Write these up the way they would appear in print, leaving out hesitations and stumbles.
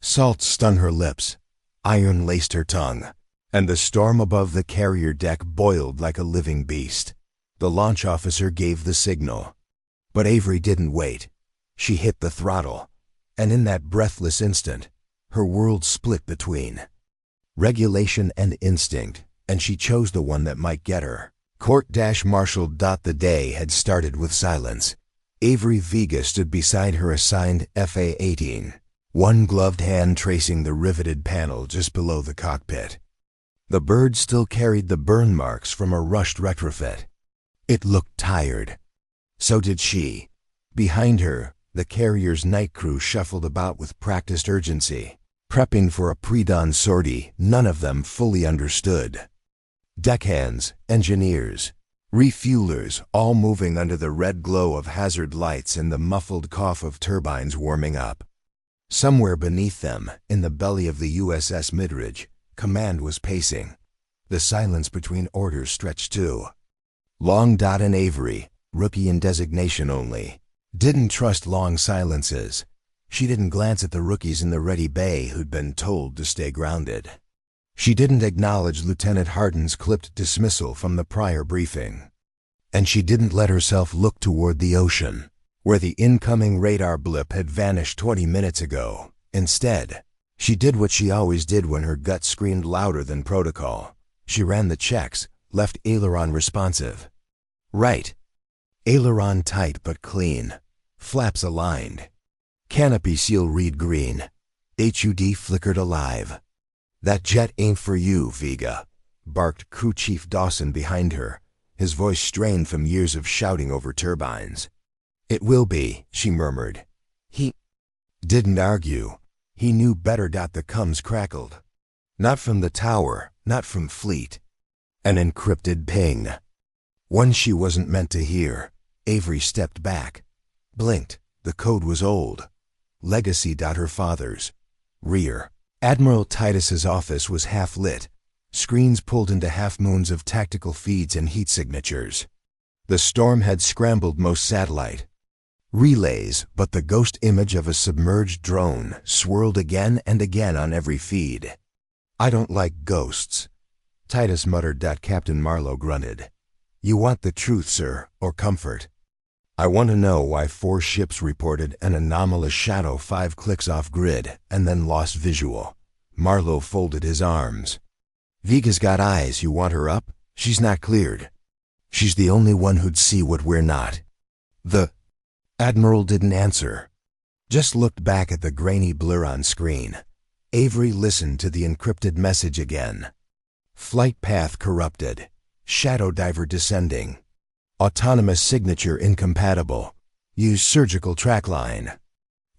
Salt stung her lips, iron laced her tongue, and the storm above the carrier deck boiled like a living beast. The launch officer gave the signal. But Avery didn't wait. She hit the throttle, and in that breathless instant, her world split between regulation and instinct, and she chose the one that might get her. Court-martialed. The day had started with silence. Avery Vega stood beside her assigned FA-18, one gloved hand tracing the riveted panel just below the cockpit. The bird still carried the burn marks from a rushed retrofit. It looked tired. So did she. Behind her, the carrier's night crew shuffled about with practiced urgency, prepping for a pre-dawn sortie none of them fully understood. Deckhands, engineers, refuelers, all moving under the red glow of hazard lights and the muffled cough of turbines warming up. Somewhere beneath them, in the belly of the USS Midridge, command was pacing. The silence between orders stretched too. Long and Avery, rookie in designation only, didn't trust long silences. She didn't glance at the rookies in the ready bay who'd been told to stay grounded. She didn't acknowledge Lieutenant Hardin's clipped dismissal from the prior briefing. And she didn't let herself look toward the ocean, where the incoming radar blip had vanished 20 minutes ago. Instead, she did what she always did when her gut screamed louder than protocol. She ran the checks, left aileron responsive. Right. Aileron tight but clean. Flaps aligned. Canopy seal read green. HUD flickered alive. "That jet ain't for you, Vega," barked Crew Chief Dawson behind her, his voice strained from years of shouting over turbines. "It will be," she murmured. He didn't argue. He knew better. The comms crackled. Not from the tower, not from Fleet. An encrypted ping. One she wasn't meant to hear. Avery stepped back. Blinked. The code was old. Legacy. Her father's. Rear. Admiral Titus's office was half lit. Screens pulled into half moons of tactical feeds and heat signatures. The storm had scrambled most satellite relays, but the ghost image of a submerged drone swirled again and again on every feed. "I don't like ghosts," Titus muttered. Captain Marlowe grunted. "You want the truth, sir, or comfort?" "I want to know why 4 ships reported an anomalous shadow 5 clicks off grid and then lost visual." Marlowe folded his arms. "Vega's got eyes. You want her up? She's not cleared. She's the only one who'd see what we're not." The Admiral didn't answer. Just looked back at the grainy blur on screen. Avery listened to the encrypted message again. Flight path corrupted. Shadow diver descending. Autonomous signature incompatible. Use surgical track line.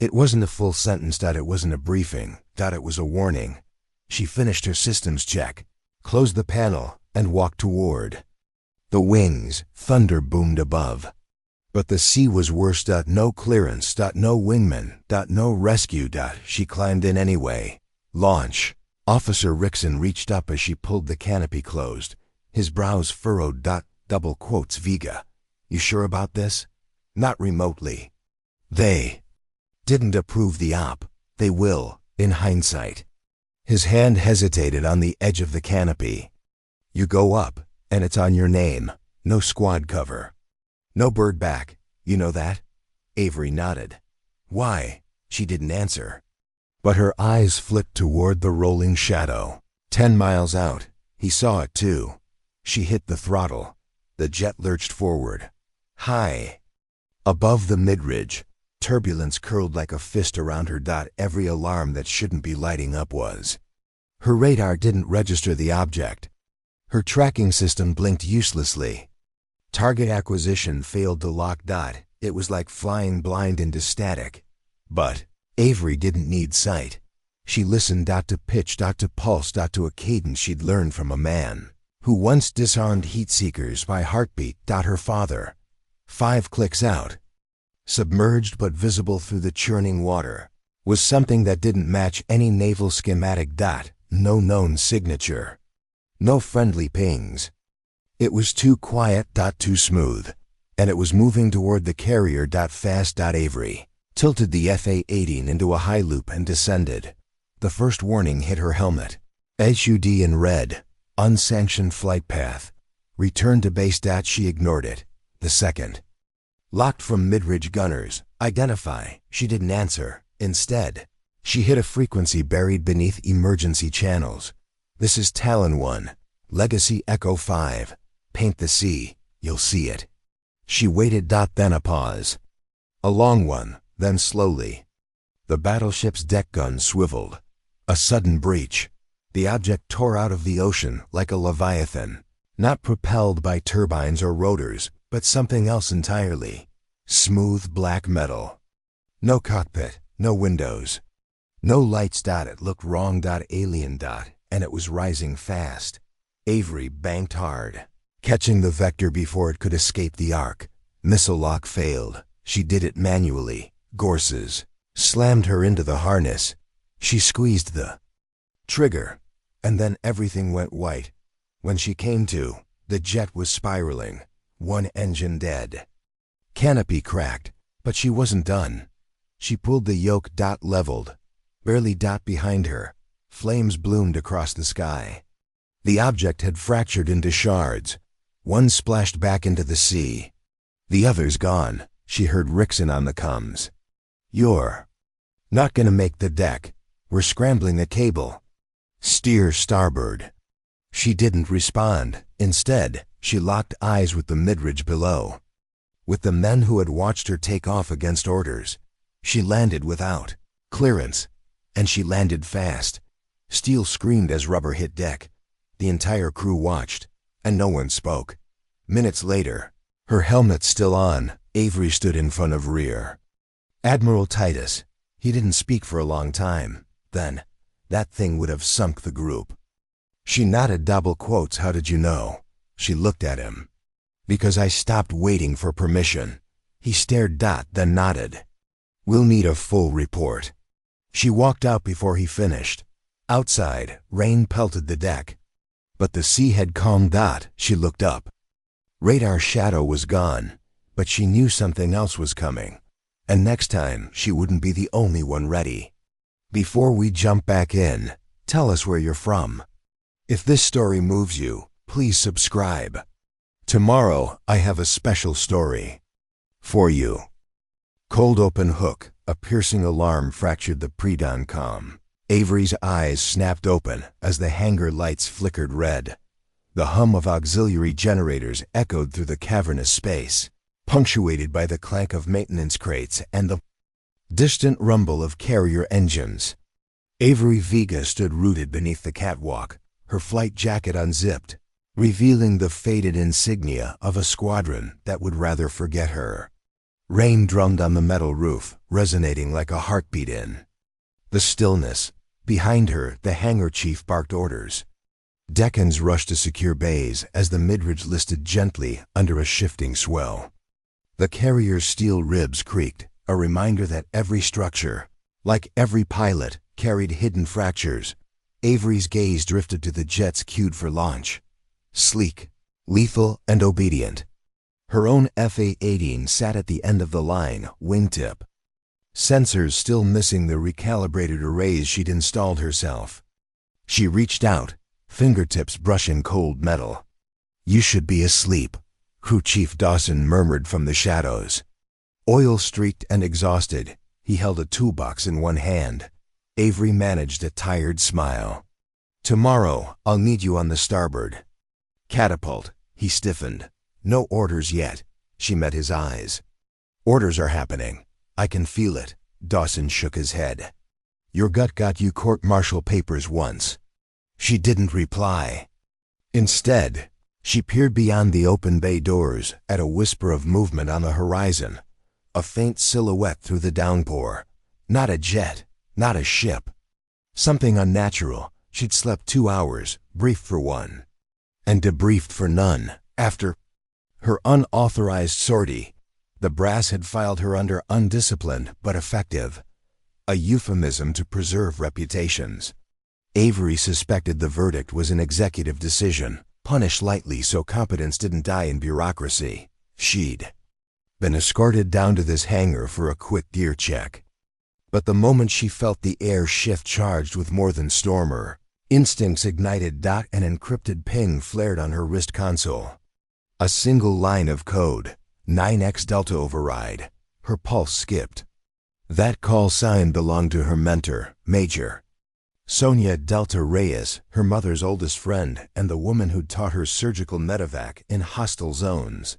It wasn't a full sentence. It wasn't a briefing. It was a warning. She finished her systems check, closed the panel, and walked toward the wings. Thunder boomed above. But the sea was worse. No clearance. No wingman. No rescue. She climbed in anyway. Launch. Officer Rickson reached up as she pulled the canopy closed. His brows furrowed. Double quotes. "Vega, you sure about this?" "Not remotely. They didn't approve the op. They will, in hindsight." His hand hesitated on the edge of the canopy. "You go up, and it's on your name. No squad cover. No bird back. You know that?" Avery nodded. "Why?" She didn't answer. But her eyes flicked toward the rolling shadow. 10 miles out. He saw it too. She hit the throttle. The jet lurched forward. High. Above the midridge, turbulence curled like a fist around her. Every alarm that shouldn't be lighting up was. Her radar didn't register the object. Her tracking system blinked uselessly. Target acquisition failed to lock. It was like flying blind into static. But Avery didn't need sight. She listened. To pitch. To pulse. To a cadence she'd learned from a man who once disarmed heat seekers by heartbeat. Her father. 5 clicks out. Submerged but visible through the churning water, was something that didn't match any naval schematic. No known signature. No friendly pings. It was too quiet. Too smooth. And it was moving toward the carrier. Fast. Avery tilted the FA-18 into a high loop and descended. The first warning hit her helmet. HUD in red. Unsanctioned flight path. Return to base. She ignored it. The second. Locked from mid-ridge gunners. Identify. She didn't answer. Instead, she hit a frequency buried beneath emergency channels. This is Talon 1. Legacy Echo 5. Paint the sea. You'll see it. She waited. Then a pause. A long one, then slowly. The battleship's deck gun swiveled. A sudden breach. The object tore out of the ocean like a leviathan, not propelled by turbines or rotors, but something else entirely. Smooth black metal. No cockpit, no windows. No lights. It looked wrong. Alien. And it was rising fast. Avery banked hard, catching the vector before it could escape the arc. Missile lock failed. She did it manually. Gorses slammed her into the harness. She squeezed the trigger, and then everything went white. When she came to, the jet was spiraling, one engine dead. Canopy cracked, but she wasn't done. She pulled the yoke. Leveled. Barely. Behind her, flames bloomed across the sky. The object had fractured into shards. One splashed back into the sea. The other's gone. She heard Rickson on the comms. You're not gonna make the deck. We're scrambling the cable. Steer starboard. She didn't respond. Instead, she locked eyes with the midridge below, with the men who had watched her take off against orders. She landed without clearance, and she landed fast. Steel screamed as rubber hit deck. The entire crew watched, and no one spoke. Minutes later, her helmet still on, Avery stood in front of rear Admiral Titus. He didn't speak for a long time. Then, that thing would have sunk the group. She nodded. Double quotes. How did you know? She looked at him. Because I stopped waiting for permission. He stared. Then nodded. We'll need a full report. She walked out before he finished. Outside, rain pelted the deck. But the sea had calmed. She looked up. Radar shadow was gone, but she knew something else was coming. And next time, she wouldn't be the only one ready. Before we jump back in, tell us where you're from. If this story moves you, please subscribe. Tomorrow, I have a special story for you. Cold open hook, a piercing alarm fractured the pre-dawn calm. Avery's eyes snapped open as the hangar lights flickered red. The hum of auxiliary generators echoed through the cavernous space, punctuated by the clank of maintenance crates and the distant rumble of carrier engines. Avery Vega stood rooted beneath the catwalk, her flight jacket unzipped, revealing the faded insignia of a squadron that would rather forget her. Rain drummed on the metal roof, resonating like a heartbeat in the stillness. Behind her, the hangar chief barked orders. Deckhands rushed to secure bays as the midridge listed gently under a shifting swell. The carrier's steel ribs creaked, a reminder that every structure, like every pilot, carried hidden fractures. Avery's gaze drifted to the jets cued for launch. Sleek, lethal, and obedient. Her own FA-18 sat at the end of the line, wingtip. Sensors still missing the recalibrated arrays she'd installed herself. She reached out, fingertips brushing cold metal. You should be asleep, Crew Chief Dawson murmured from the shadows. Oil-streaked and exhausted, he held a toolbox in one hand. Avery managed a tired smile. Tomorrow, I'll need you on the starboard. Catapult, he stiffened. No orders yet. She met his eyes. Orders are happening. I can feel it. Dawson shook his head. Your gut got you court-martial papers once. She didn't reply. Instead, she peered beyond the open bay doors at a whisper of movement on the horizon. A faint silhouette through the downpour. Not a jet, not a ship. Something unnatural. She'd slept 2 hours, briefed for one, and debriefed for none. After her unauthorized sortie, the brass had filed her under undisciplined but effective, a euphemism to preserve reputations. Avery suspected the verdict was an executive decision, punished lightly so competence didn't die in bureaucracy. She'd been escorted down to this hangar for a quick gear check. But the moment she felt the air shift charged with more than Stormer, instincts ignited. An encrypted ping flared on her wrist console. A single line of code, 9X Delta override. Her pulse skipped. That call sign belonged to her mentor, Major Sonia Delta Reyes, her mother's oldest friend and the woman who'd taught her surgical medevac in hostile zones.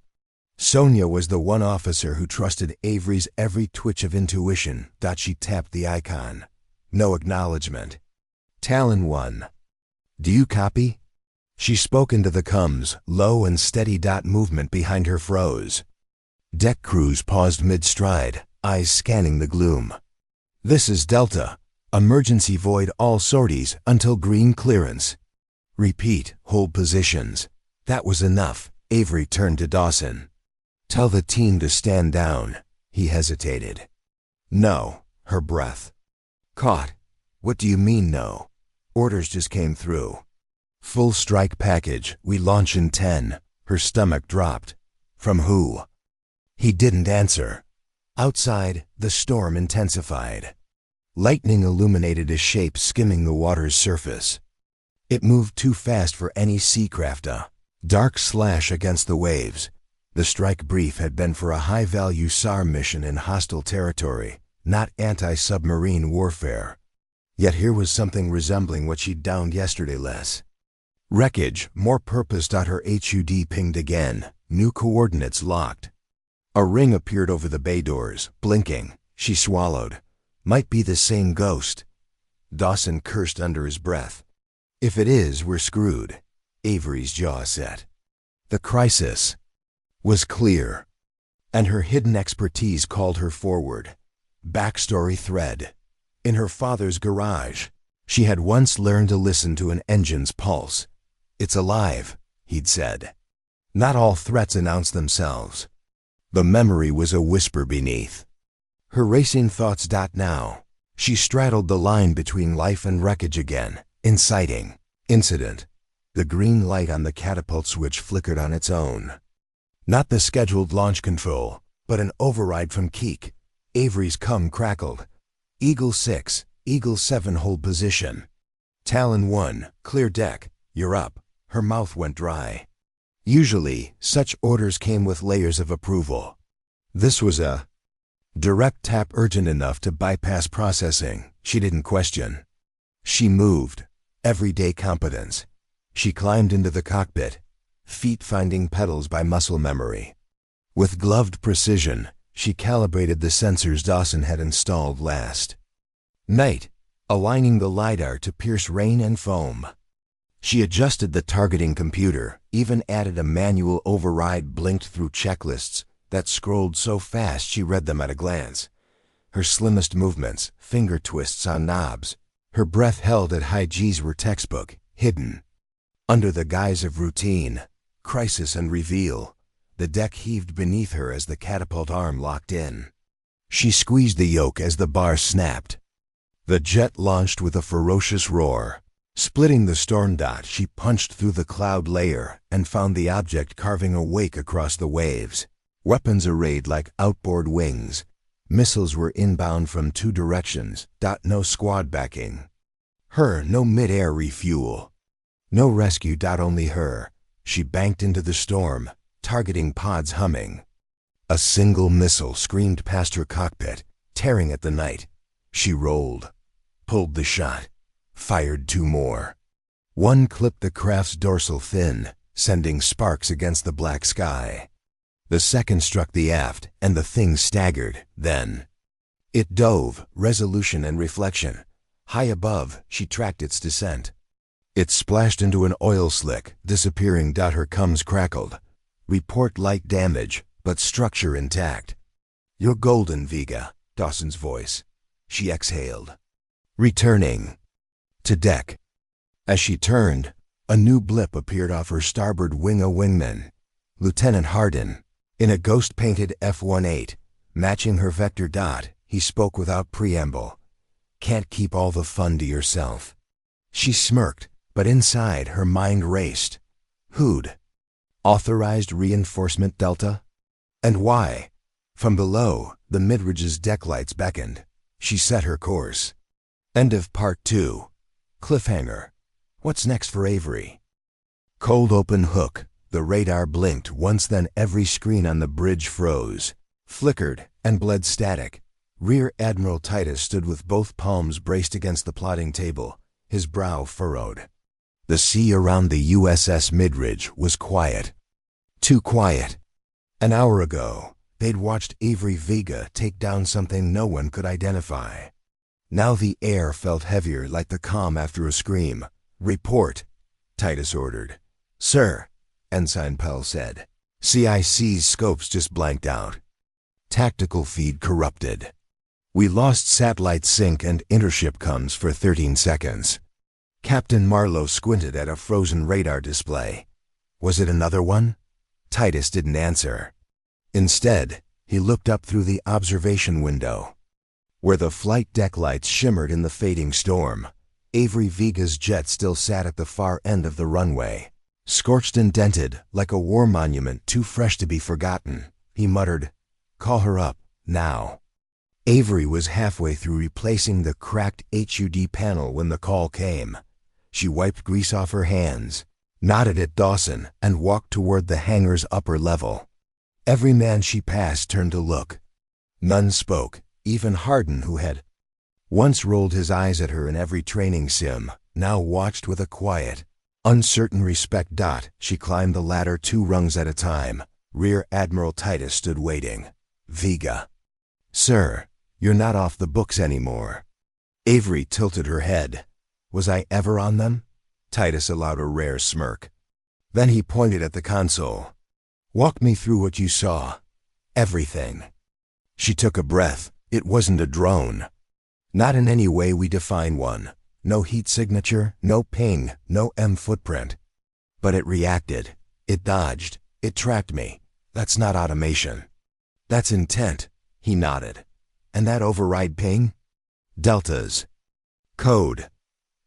Sonia was the one officer who trusted Avery's every twitch of intuition. She tapped the icon. No acknowledgement. Talon 1. Do you copy? She spoke into the comms, low and steady. Movement behind her froze. Deck crews paused mid-stride, eyes scanning the gloom. This is Delta. Emergency void all sorties until green clearance. Repeat, hold positions. That was enough. Avery turned to Dawson. Tell the team to stand down. He hesitated. No, her breath caught. What do you mean no? Orders just came through. Full strike package, we launch in 10. Her stomach dropped. From who? He didn't answer. Outside, the storm intensified. Lightning illuminated a shape skimming the water's surface. It moved too fast for any seacraft. A dark slash against the waves. The strike brief had been for a high-value SAR mission in hostile territory, not anti-submarine warfare. Yet here was something resembling what she'd downed yesterday less. Wreckage, more purpose. Her HUD pinged again, new coordinates locked. A ring appeared over the bay doors, blinking. She swallowed. Might be the same ghost. Dawson cursed under his breath. If it is, we're screwed. Avery's jaw set. The crisis was clear, and her hidden expertise called her forward. Backstory thread. In her father's garage, she had once learned to listen to an engine's pulse. It's alive, he'd said. Not all threats announce themselves. The memory was a whisper beneath. Her racing thoughts. Now, she straddled the line between life and wreckage again. Inciting incident. The green light on the catapult switch flickered on its own. Not the scheduled launch control, but an override from Keek. Avery's cum crackled. Eagle 6, Eagle 7 hold position. Talon 1, clear deck, you're up. Her mouth went dry. Usually, such orders came with layers of approval. This was a direct tap, urgent enough to bypass processing. She didn't question. She moved. Everyday competence. She climbed into the cockpit, feet finding pedals by muscle memory. With gloved precision, she calibrated the sensors Dawson had installed last night, aligning the LiDAR to pierce rain and foam. She adjusted the targeting computer, even added a manual override, blinked through checklists that scrolled so fast she read them at a glance. Her slimmest movements, finger twists on knobs, her breath held at high G's, were textbook, hidden. Under the guise of routine, crisis and reveal, the deck heaved beneath her as the catapult arm locked in. She squeezed the yoke as the bar snapped. The jet launched with a ferocious roar. Splitting the storm. She punched through the cloud layer and found the object carving a wake across the waves. Weapons arrayed like outboard wings. Missiles were inbound from 2 directions. No squad backing. Her, no mid-air refuel. No rescue. Only her. She banked into the storm, targeting pods humming. A single missile screamed past her cockpit, tearing at the night. She rolled, pulled the shot, fired 2 more. One clipped the craft's dorsal fin, sending sparks against the black sky. The second struck the aft, and the thing staggered. Then it dove, resolution and reflection. High above, she tracked its descent. It splashed into an oil slick, disappearing. Her cums crackled. Report light damage, but structure intact. You're golden, Vega, Dawson's voice. She exhaled. Returning to deck. As she turned, a new blip appeared off her starboard wing. A wingman, Lieutenant Hardin, in a ghost-painted F-18, matching her vector. He spoke without preamble. Can't keep all the fun to yourself. She smirked, but inside her mind raced. Who'd authorized reinforcement? Delta? And why? From below, the Midridge's deck lights beckoned. She set her course. End of Part 2. Cliffhanger. What's next for Avery? Cold open hook. The radar blinked once, then every screen on the bridge froze, flickered, and bled static. Rear Admiral Titus stood with both palms braced against the plotting table, his brow furrowed. The sea around the USS Midridge was quiet. Too quiet. An hour ago, they'd watched Avery Vega take down something no one could identify. Now the air felt heavier, like the calm after a scream. "Report," Titus ordered. "Sir," Ensign Pell said. CIC's scopes just blanked out. Tactical feed corrupted. "We lost satellite sync and intership comms for 13 seconds. Captain Marlowe squinted at a frozen radar display. "Was it another one?" Titus didn't answer. Instead, he looked up through the observation window. Where the flight deck lights shimmered in the fading storm, Avery Vega's jet still sat at the far end of the runway. Scorched and dented, like a war monument too fresh to be forgotten, he muttered, "Call her up, now." Avery was halfway through replacing the cracked HUD panel when the call came. She wiped grease off her hands, nodded at Dawson, and walked toward the hangar's upper level. Every man she passed turned to look. None spoke, even Hardin, who had once rolled his eyes at her in every training sim, now watched with a quiet, uncertain respect. She climbed the ladder 2 rungs at a time. Rear Admiral Titus stood waiting. "Vega." "Sir, you're not off the books anymore." Avery tilted her head. "Was I ever on them?" Titus allowed a rare smirk. Then he pointed at the console. "Walk me through what you saw." "Everything." She took a breath. It wasn't a drone. Not in any way we define one. No heat signature, no ping, no M footprint. But it reacted. It dodged. It tracked me. That's not automation. That's intent. He nodded. And that override ping? Deltas. Code.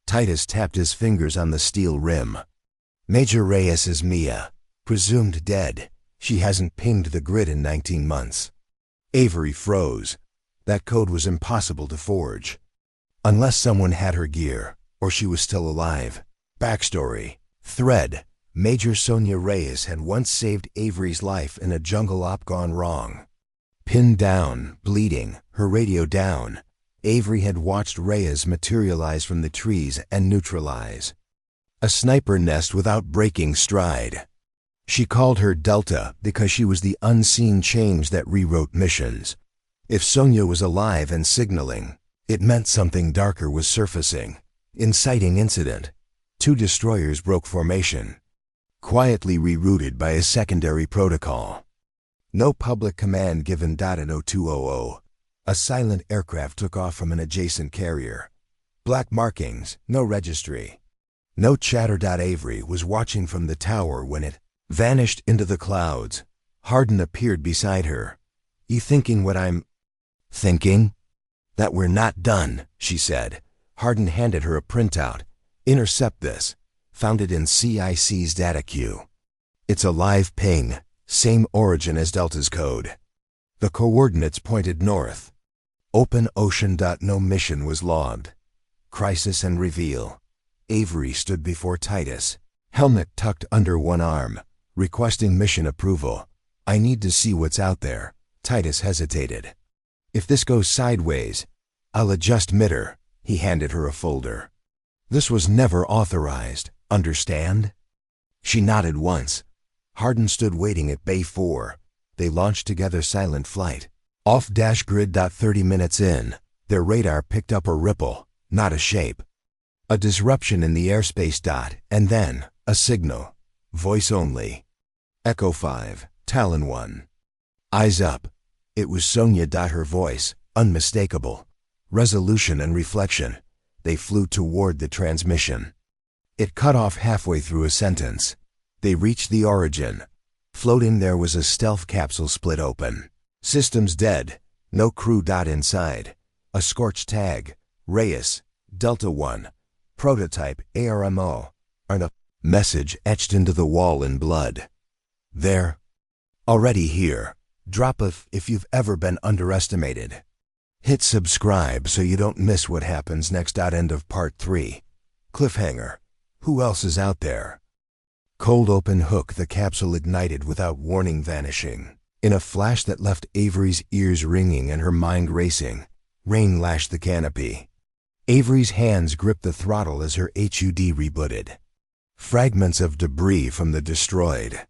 Titus tapped his fingers on the steel rim. Major Reyes is Mia. Presumed dead. She hasn't pinged the grid in 19 months. Avery froze. That code was impossible to forge. Unless someone had her gear, or she was still alive. Backstory. Thread. Major Sonia Reyes had once saved Avery's life in a jungle op gone wrong. Pinned down, bleeding, her radio down, Avery had watched Reyes materialize from the trees and neutralize. A sniper nest without breaking stride. She called her Delta because she was the unseen change that rewrote missions. If Sonia was alive and signaling, it meant something darker was surfacing. Inciting incident. 2 destroyers broke formation. Quietly rerouted by a secondary protocol. No public command given. In 0200, a silent aircraft took off from an adjacent carrier. Black markings, no registry. No chatter. Avery was watching from the tower when it vanished into the clouds. Hardin appeared beside her. "You thinking what I'm thinking?" "That we're not done," she said. Hardin handed her a printout. "Intercept this." Found it in CIC's data queue. It's a live ping, same origin as Delta's code. The coordinates pointed north. Open ocean. No mission was logged. Crisis and reveal. Avery stood before Titus, helmet tucked under one arm, requesting mission approval. "I need to see what's out there." Titus hesitated. "If this goes sideways, I'll adjust mitter." He handed her a folder. "This was never authorized, understand?" She nodded once. Hardin stood waiting at Bay 4. They launched together silent flight. Off-dash grid. 30 minutes in, their radar picked up a ripple, not a shape. A disruption in the airspace. And then, a signal. Voice only. Echo 5, Talon 1. "Eyes up." It was Sonia. Her voice, unmistakable. Resolution and reflection. They flew toward the transmission. It cut off halfway through a sentence. They reached the origin. Floating there was a stealth capsule split open. Systems dead. No crew. Inside. A scorched tag. Reyes, Delta 1. Prototype ARMO. And a message etched into the wall in blood. "They're already here. Drop if you've ever been underestimated." Hit subscribe so you don't miss what happens next. End of part 3. Cliffhanger. Who else is out there? Cold open hook. The capsule ignited without warning, vanishing. In a flash that left Avery's ears ringing and her mind racing, rain lashed the canopy. Avery's hands gripped the throttle as her HUD rebooted. Fragments of debris from the destroyed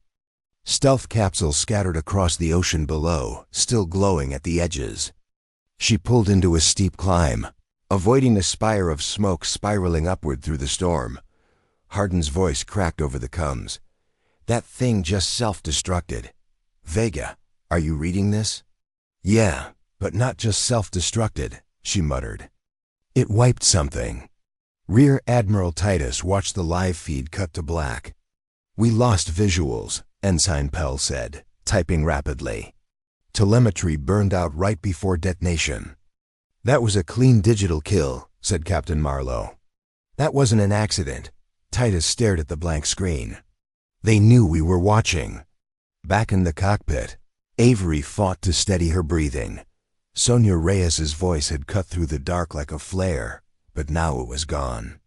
stealth capsule scattered across the ocean below, still glowing at the edges. She pulled into a steep climb, avoiding a spire of smoke spiraling upward through the storm. Hardin's voice cracked over the comms. That thing just self-destructed. Vega, are you reading this? Yeah, but not just self-destructed, she muttered. It wiped something. Rear Admiral Titus watched the live feed cut to black. We lost visuals, Ensign Pell said, typing rapidly. Telemetry burned out right before detonation. That was a clean digital kill, said Captain Marlowe. That wasn't an accident. Titus stared at the blank screen. They knew we were watching. Back in the cockpit, Avery fought to steady her breathing. Sonia Reyes's voice had cut through the dark like a flare, but now it was gone.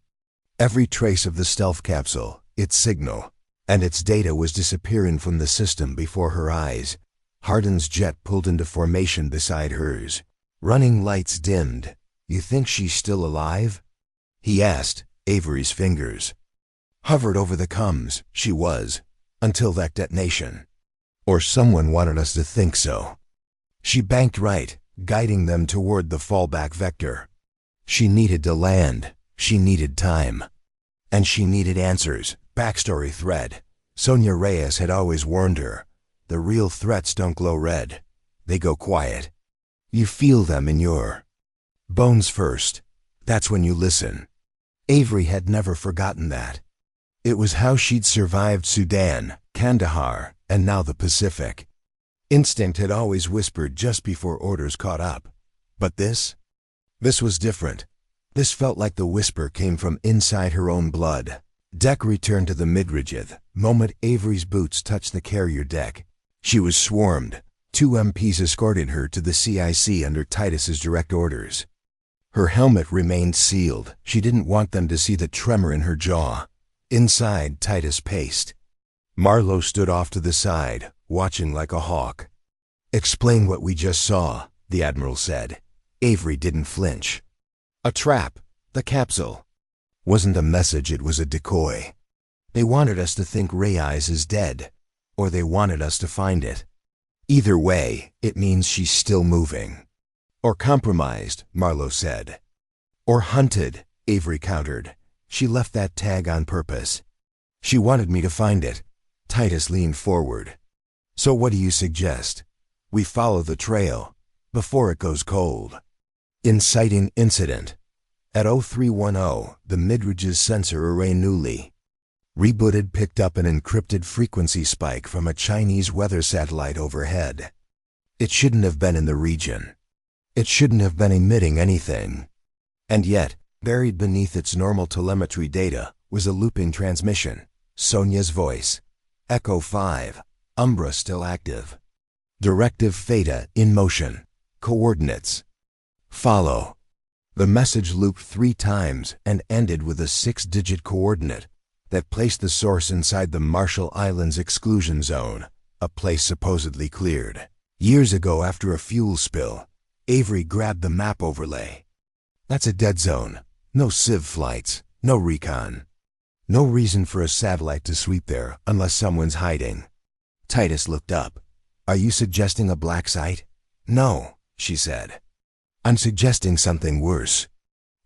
Every trace of the stealth capsule, its signal, and its data was disappearing from the system before her eyes. Hardin's jet pulled into formation beside hers. Running lights dimmed. You think she's still alive? He asked. Avery's fingers hovered over the comms. She was, until that detonation. Or someone wanted us to think so. She banked right, guiding them toward the fallback vector. She needed to land. She needed time. And she needed answers. Backstory thread. Sonia Reyes had always warned her. The real threats don't glow red. They go quiet. You feel them in your bones first. That's when you listen. Avery had never forgotten that. It was how she'd survived Sudan, Kandahar, and now the Pacific. Instinct had always whispered just before orders caught up. But this was different. This felt like the whisper came from inside her own blood. Deck returned to the Midrigid. Moment Avery's boots touched the carrier deck. She was swarmed. 2 MPs escorted her to the CIC under Titus's direct orders. Her helmet remained sealed. She didn't want them to see the tremor in her jaw. Inside, Titus paced. Marlowe stood off to the side, watching like a hawk. Explain what we just saw, the Admiral said. Avery didn't flinch. A trap. The capsule. Wasn't a message, it was a decoy. They wanted us to think Reyes is dead, or they wanted us to find it. Either way, it means she's still moving. Or compromised, Marlowe said. Or hunted, Avery countered. She left that tag on purpose. She wanted me to find it. Titus leaned forward. So what do you suggest? We follow the trail, before it goes cold. Inciting incident. At 0310, the Midridge's sensor array newly rebooted picked up an encrypted frequency spike from a Chinese weather satellite overhead. It shouldn't have been in the region. It shouldn't have been emitting anything. And yet, buried beneath its normal telemetry data was a looping transmission. Sonia's voice. Echo 5. Umbra still active. Directive Theta in motion. Coordinates. Follow. The message looped 3 times and ended with a 6-digit coordinate that placed the source inside the Marshall Islands exclusion zone, a place supposedly cleared. Years ago, after a fuel spill, Avery grabbed the map overlay. That's a dead zone. No civ flights, no recon. No reason for a satellite to sweep there unless someone's hiding. Titus looked up. Are you suggesting a black site? No, she said. I'm suggesting something worse.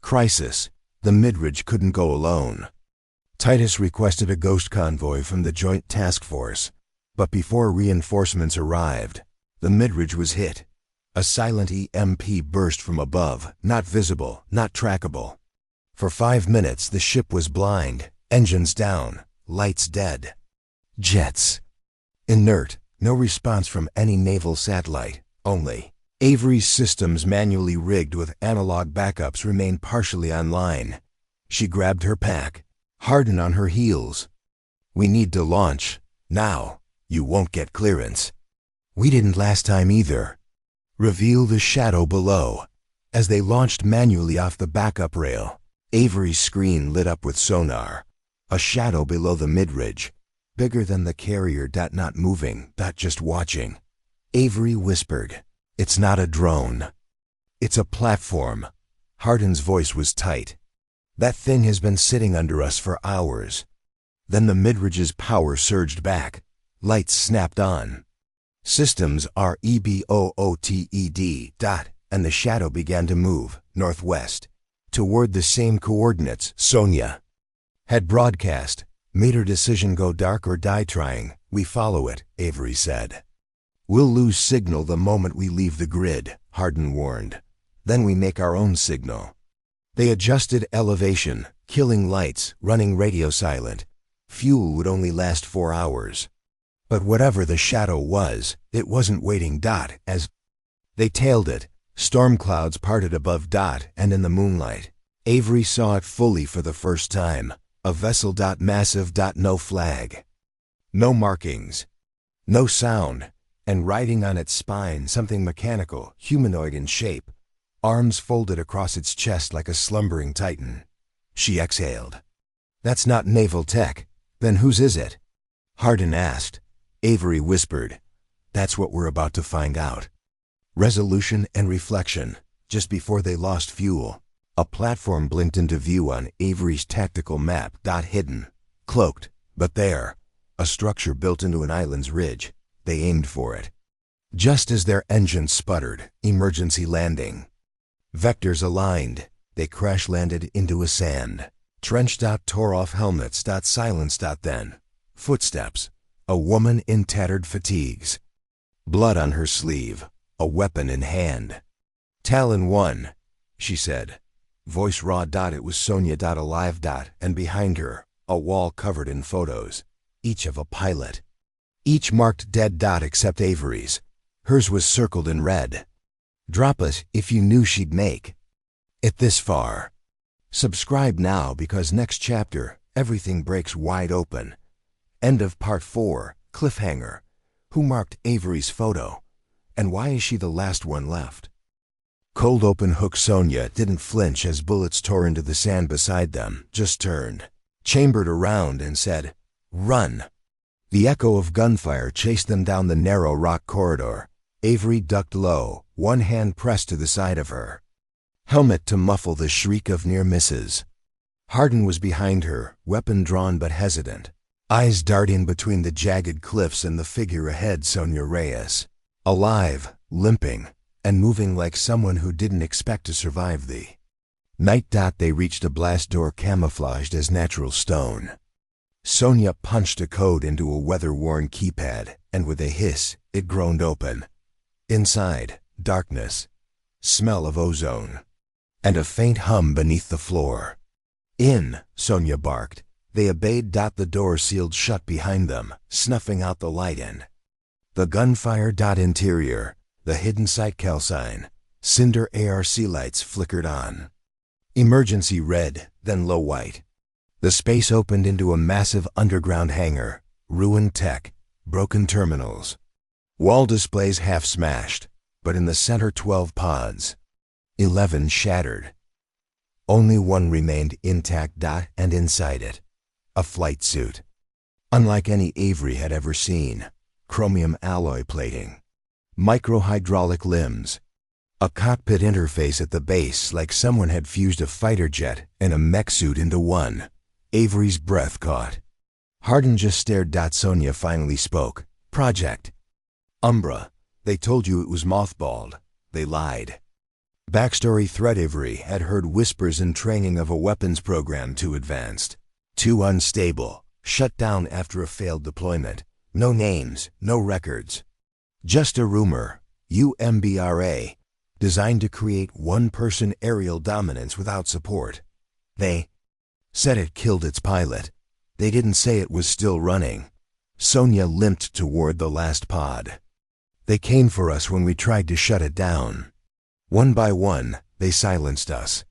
Crisis. The Midridge couldn't go alone. Titus requested a ghost convoy from the Joint Task Force, but before reinforcements arrived, the Midridge was hit. A silent EMP burst from above, not visible, not trackable. For 5 minutes the ship was blind, engines down, lights dead. Jets. Inert, no response from any naval satellite, only. Avery's systems, manually rigged with analog backups, remained partially online. She grabbed her pack. Hardin on her heels. We need to launch. Now. You won't get clearance. We didn't last time either. Reveal the shadow below. As they launched manually off the backup rail, Avery's screen lit up with sonar. A shadow below the midridge, bigger than the carrier. Not moving, just watching. Avery whispered, "It's not a drone. It's a platform." Hardin's voice was tight. "That thing has been sitting under us for hours." Then the midridge's power surged back. Lights snapped on. "Systems REBOOTED. And the shadow began to move, northwest, toward the same coordinates Sonia had broadcast. "Made her decision: go dark or die trying. We follow it," Avery said. "We'll lose signal the moment we leave the grid," Hardin warned. "Then we make our own signal." They adjusted elevation, killing lights, running radio silent. Fuel would only last 4 hours. But whatever the shadow was, it wasn't waiting. As they tailed it, storm clouds parted above. And in the moonlight, Avery saw it fully for the first time. A vessel. Massive. No flag. No markings. No sound. And riding on its spine something mechanical, humanoid in shape. Arms folded across its chest like a slumbering titan. She exhaled. "That's not naval tech. Then whose is it?" Hardin asked. Avery whispered, "That's what we're about to find out." Resolution and reflection. Just before they lost fuel, a platform blinked into view on Avery's tactical map. Hidden, cloaked, but there. A structure built into an island's ridge. They aimed for it. Just as their engines sputtered, emergency landing. Vectors aligned. They crash-landed into a sand trench. Tore off helmets. Silence. Then footsteps. A woman in tattered fatigues. Blood on her sleeve. A weapon in hand. "Talon 1, she said. Voice raw. It was Sonia. Alive. And behind her, a wall covered in photos. Each of a pilot. Each marked dead. Except Avery's. Hers was circled in red. Drop us if you knew she'd make it this far. Subscribe now, because next chapter, everything breaks wide open. End of part 4, cliffhanger. Who marked Avery's photo? And why is she the last one left? Cold open hook. Sonia didn't flinch as bullets tore into the sand beside them, just turned, chambered around and said, "Run." The echo of gunfire chased them down the narrow rock corridor. Avery ducked low, one hand pressed to the side of her helmet to muffle the shriek of near misses. Hardin was behind her, weapon drawn but hesitant, eyes darting between the jagged cliffs and the figure ahead. Sonia Reyes. Alive, limping, and moving like someone who didn't expect to survive the night. They reached a blast door camouflaged as natural stone. Sonia punched a code into a weather-worn keypad, and with a hiss, it groaned open. Inside, darkness, smell of ozone, and a faint hum beneath the floor. "In," Sonia barked. They obeyed. The door sealed shut behind them, snuffing out the light in the gunfire. Interior, the hidden Sightcal sign, cinder ARC lights flickered on. Emergency red, then low white. The space opened into a massive underground hangar, ruined tech, broken terminals. Wall displays half smashed, but in the center 12 pods. 11 shattered. Only one remained intact. And inside it, a flight suit. Unlike any Avery had ever seen. Chromium alloy plating. Micro-hydraulic limbs. A cockpit interface at the base, like someone had fused a fighter jet and a mech suit into one. Avery's breath caught. Hardin just stared. Sonia finally spoke. "Project Umbra. They told you it was mothballed. They lied." Backstory threat. Avery had heard whispers in training of a weapons program too advanced, too unstable, shut down after a failed deployment. No names, no records. Just a rumor, UMBRA, designed to create one-person aerial dominance without support. They said it killed its pilot. They didn't say it was still running. Sonia limped toward the last pod. "They came for us when we tried to shut it down. One by one, they silenced us.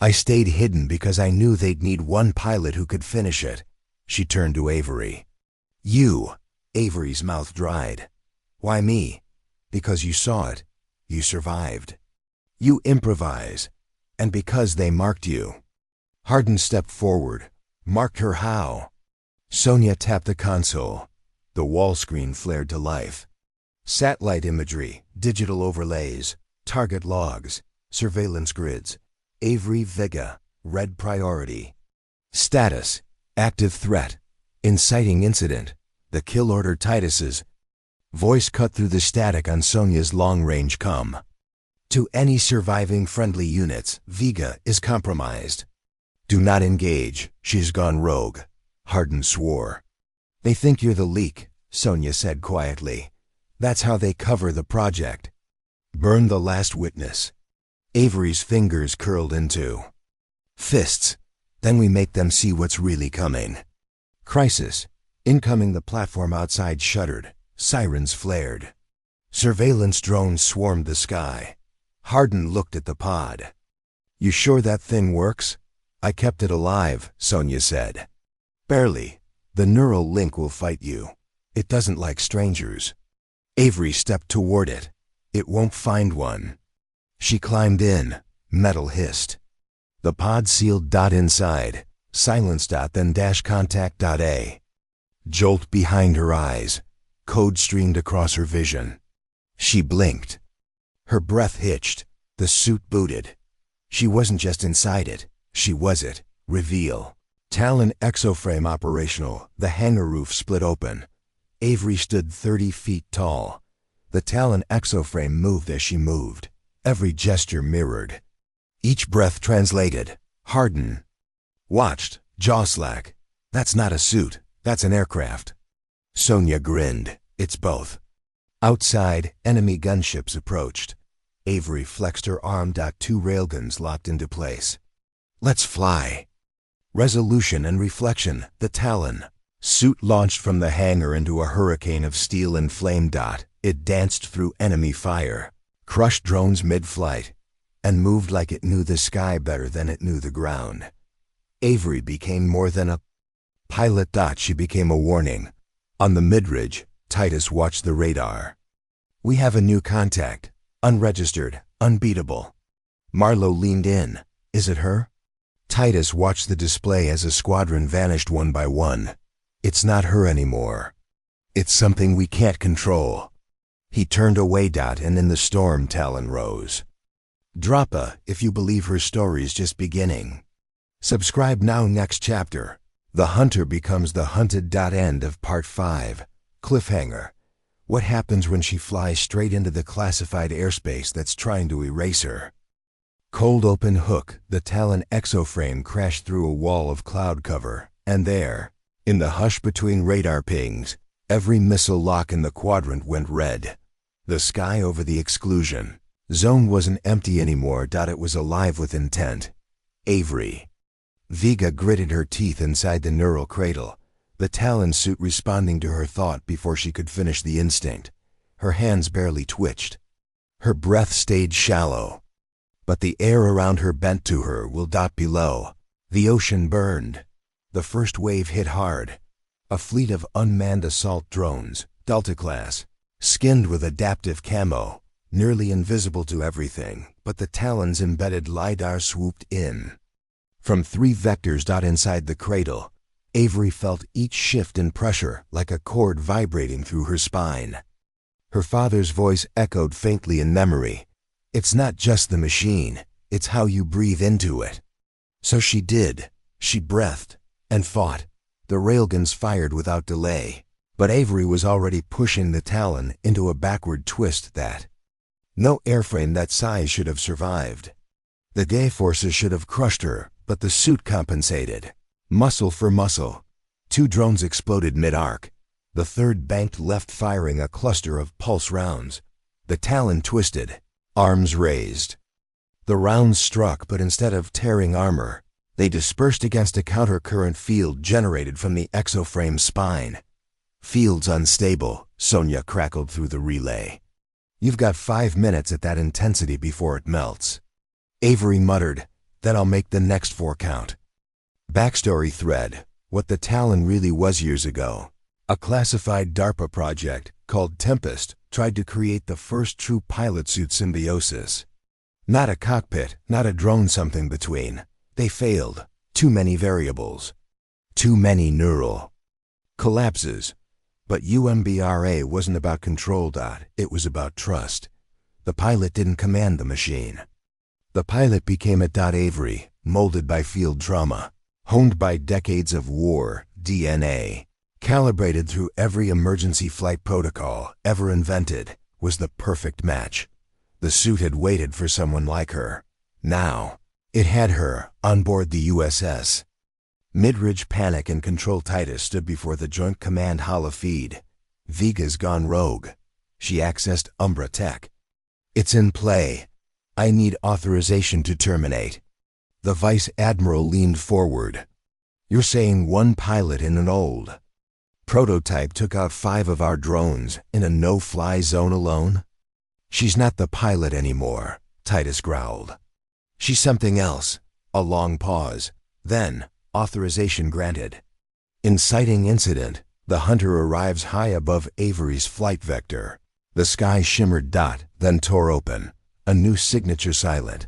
I stayed hidden because I knew they'd need one pilot who could finish it." She turned to Avery. "You." Avery's mouth dried. "Why me?" "Because you saw it. You survived. You improvise. And because they marked you. Hardin stepped forward. Marked her how? Sonya tapped the console. The wall screen flared to life. Satellite imagery, digital overlays, target logs, surveillance grids. Avery Vega, red priority. Status, active threat, inciting incident, the kill order Titus's. Voice cut through the static on Sonya's long-range comm. To any surviving friendly units, Vega is compromised. Do not engage, she's gone rogue, Hardin swore. They think you're the leak, Sonya said quietly. That's how they cover the project. Burn the last witness. Avery's fingers curled into fists. Then we make them see what's really coming. Crisis. Incoming. The platform outside shuddered. Sirens flared. Surveillance drones swarmed the sky. Hardin looked at the pod. You sure that thing works? I kept it alive, Sonya said. Barely. The neural link will fight you. It doesn't like strangers. Avery stepped toward it. It won't find one. She climbed in. Metal hissed. The pod sealed. Inside. Silence. Then dash contact. A. Jolt behind her eyes. Code streamed across her vision. She blinked. Her breath hitched. The suit booted. She wasn't just inside it. She was it. Reveal. Talon exoframe operational. The hangar roof split open. Avery stood 30 feet tall. The Talon exoframe moved as she moved. Every gesture mirrored. Each breath translated. Hardin. Watched. Jaw slack. That's not a suit. That's an aircraft. Sonya grinned. It's both. Outside, enemy gunships approached. Avery flexed her arm. 2 railguns locked into place. Let's fly. Resolution and reflection. The Talon. Suit launched from the hangar into a hurricane of steel and flame. It danced through enemy fire, crushed drones mid-flight, and moved like it knew the sky better than it knew the ground. Avery became more than a pilot. She became a warning. On the midridge, Titus watched the radar. We have a new contact. Unregistered, unbeatable. Marlowe leaned in. Is it her? Titus watched the display as a squadron vanished one by one. It's not her anymore. It's something we can't control. He turned away. And in the storm, Talon rose. Drop if you believe her story's just beginning. Subscribe now. Next chapter. The hunter becomes the hunted. End of part 5. Cliffhanger. What happens when she flies straight into the classified airspace that's trying to erase her? Cold open hook. The Talon exoframe crashed through a wall of cloud cover, and there, in the hush between radar pings, every missile lock in the quadrant went red. The sky over the exclusion zone wasn't empty anymore. It was alive with intent. Avery. Vega gritted her teeth inside the neural cradle, the Talon suit responding to her thought before she could finish the instinct. Her hands barely twitched. Her breath stayed shallow. But the air around her bent to her will. Below. The ocean burned. The first wave hit hard. A fleet of unmanned assault drones, Delta class, skinned with adaptive camo, nearly invisible to everything, but the Talon's embedded LiDAR swooped in. From 3 vectors. Inside the cradle, Avery felt each shift in pressure like a cord vibrating through her spine. Her father's voice echoed faintly in memory. It's not just the machine, it's how you breathe into it. So she did. She breathed and fought. The railguns fired without delay, but Avery was already pushing the Talon into a backward twist that no airframe that size should have survived. The gay forces should have crushed her, but the suit compensated. Muscle for muscle. 2 drones exploded mid-arc. The third banked left, firing a cluster of pulse rounds. The Talon twisted, arms raised. The rounds struck, but instead of tearing armor, they dispersed against a counter-current field generated from the exoframe's spine. Field's unstable, Sonya crackled through the relay. You've got 5 minutes at that intensity before it melts. Avery muttered, then I'll make the next 4 count. Backstory thread. What the Talon really was years ago. A classified DARPA project called Tempest tried to create the first true pilot suit symbiosis. Not a cockpit, not a drone, something between. They failed. Too many variables. Too many neural collapses. But UMBRA wasn't about control. It was about trust. The pilot didn't command the machine. The pilot became a. Avery, molded by field trauma, honed by decades of war, DNA, calibrated through every emergency flight protocol ever invented, was the perfect match. The suit had waited for someone like her. Now, it had her on board the USS. Midridge Panic and Control Titus stood before the Joint Command holofeed. Vega's gone rogue. She accessed Umbra Tech. It's in play. I need authorization to terminate. The Vice Admiral leaned forward. You're saying one pilot in an old prototype took out 5 of our drones in a no-fly zone alone? She's not the pilot anymore, Titus growled. She's something else. A long pause. Then, authorization granted. Inciting incident. The hunter arrives high above Avery's flight vector. The sky shimmered. Then tore open. A new signature silent.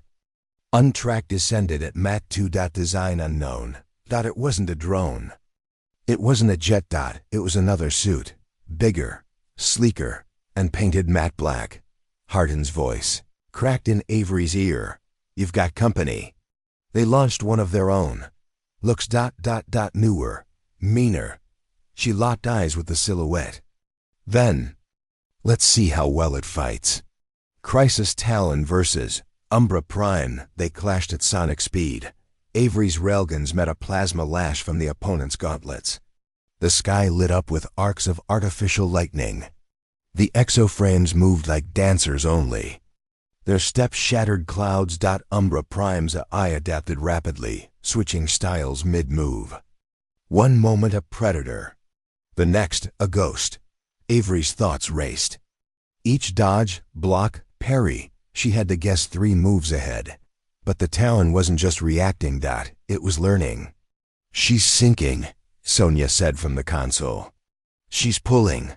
Untracked descended at Mach 2. Design unknown. It wasn't a drone. It wasn't a jet. It was another suit. Bigger, sleeker, and painted matte black. Hardin's voice cracked in Avery's ear. You've got company. They launched one of their own. Looks newer, meaner. She locked eyes with the silhouette. Then, let's see how well it fights. Crisis Talon versus Umbra Prime. They clashed at sonic speed. Avery's railguns met a plasma lash from the opponent's gauntlets. The sky lit up with arcs of artificial lightning. The exoframes moved like dancers only. Their steps shattered clouds. Umbra Prime's eye adapted rapidly, switching styles mid-move. One moment a predator, the next a ghost. Avery's thoughts raced. Each dodge, block, parry, she had to guess 3 moves ahead. But the Talon wasn't just reacting. It was learning. She's sinking, Sonia said from the console. She's pulling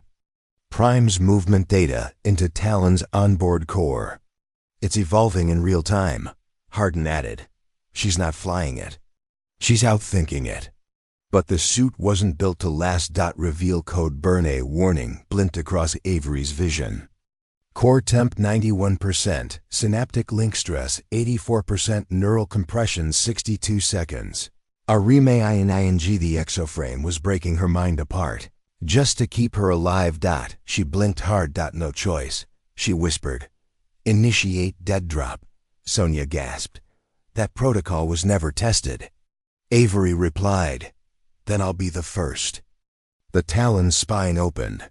Prime's movement data into Talon's onboard core. It's evolving in real time, Hardin added. She's not flying it. She's outthinking it. But the suit wasn't built to last. Reveal code burn. A warning blinked across Avery's vision. Core temp 91%, synaptic link stress 84%, neural compression 62 seconds. Ing. The exoframe was breaking her mind apart. Just to keep her alive. She blinked hard. No choice. She whispered, "Initiate dead drop." Sonia gasped. That protocol was never tested. Avery replied, "Then I'll be the first." The Talon's spine opened.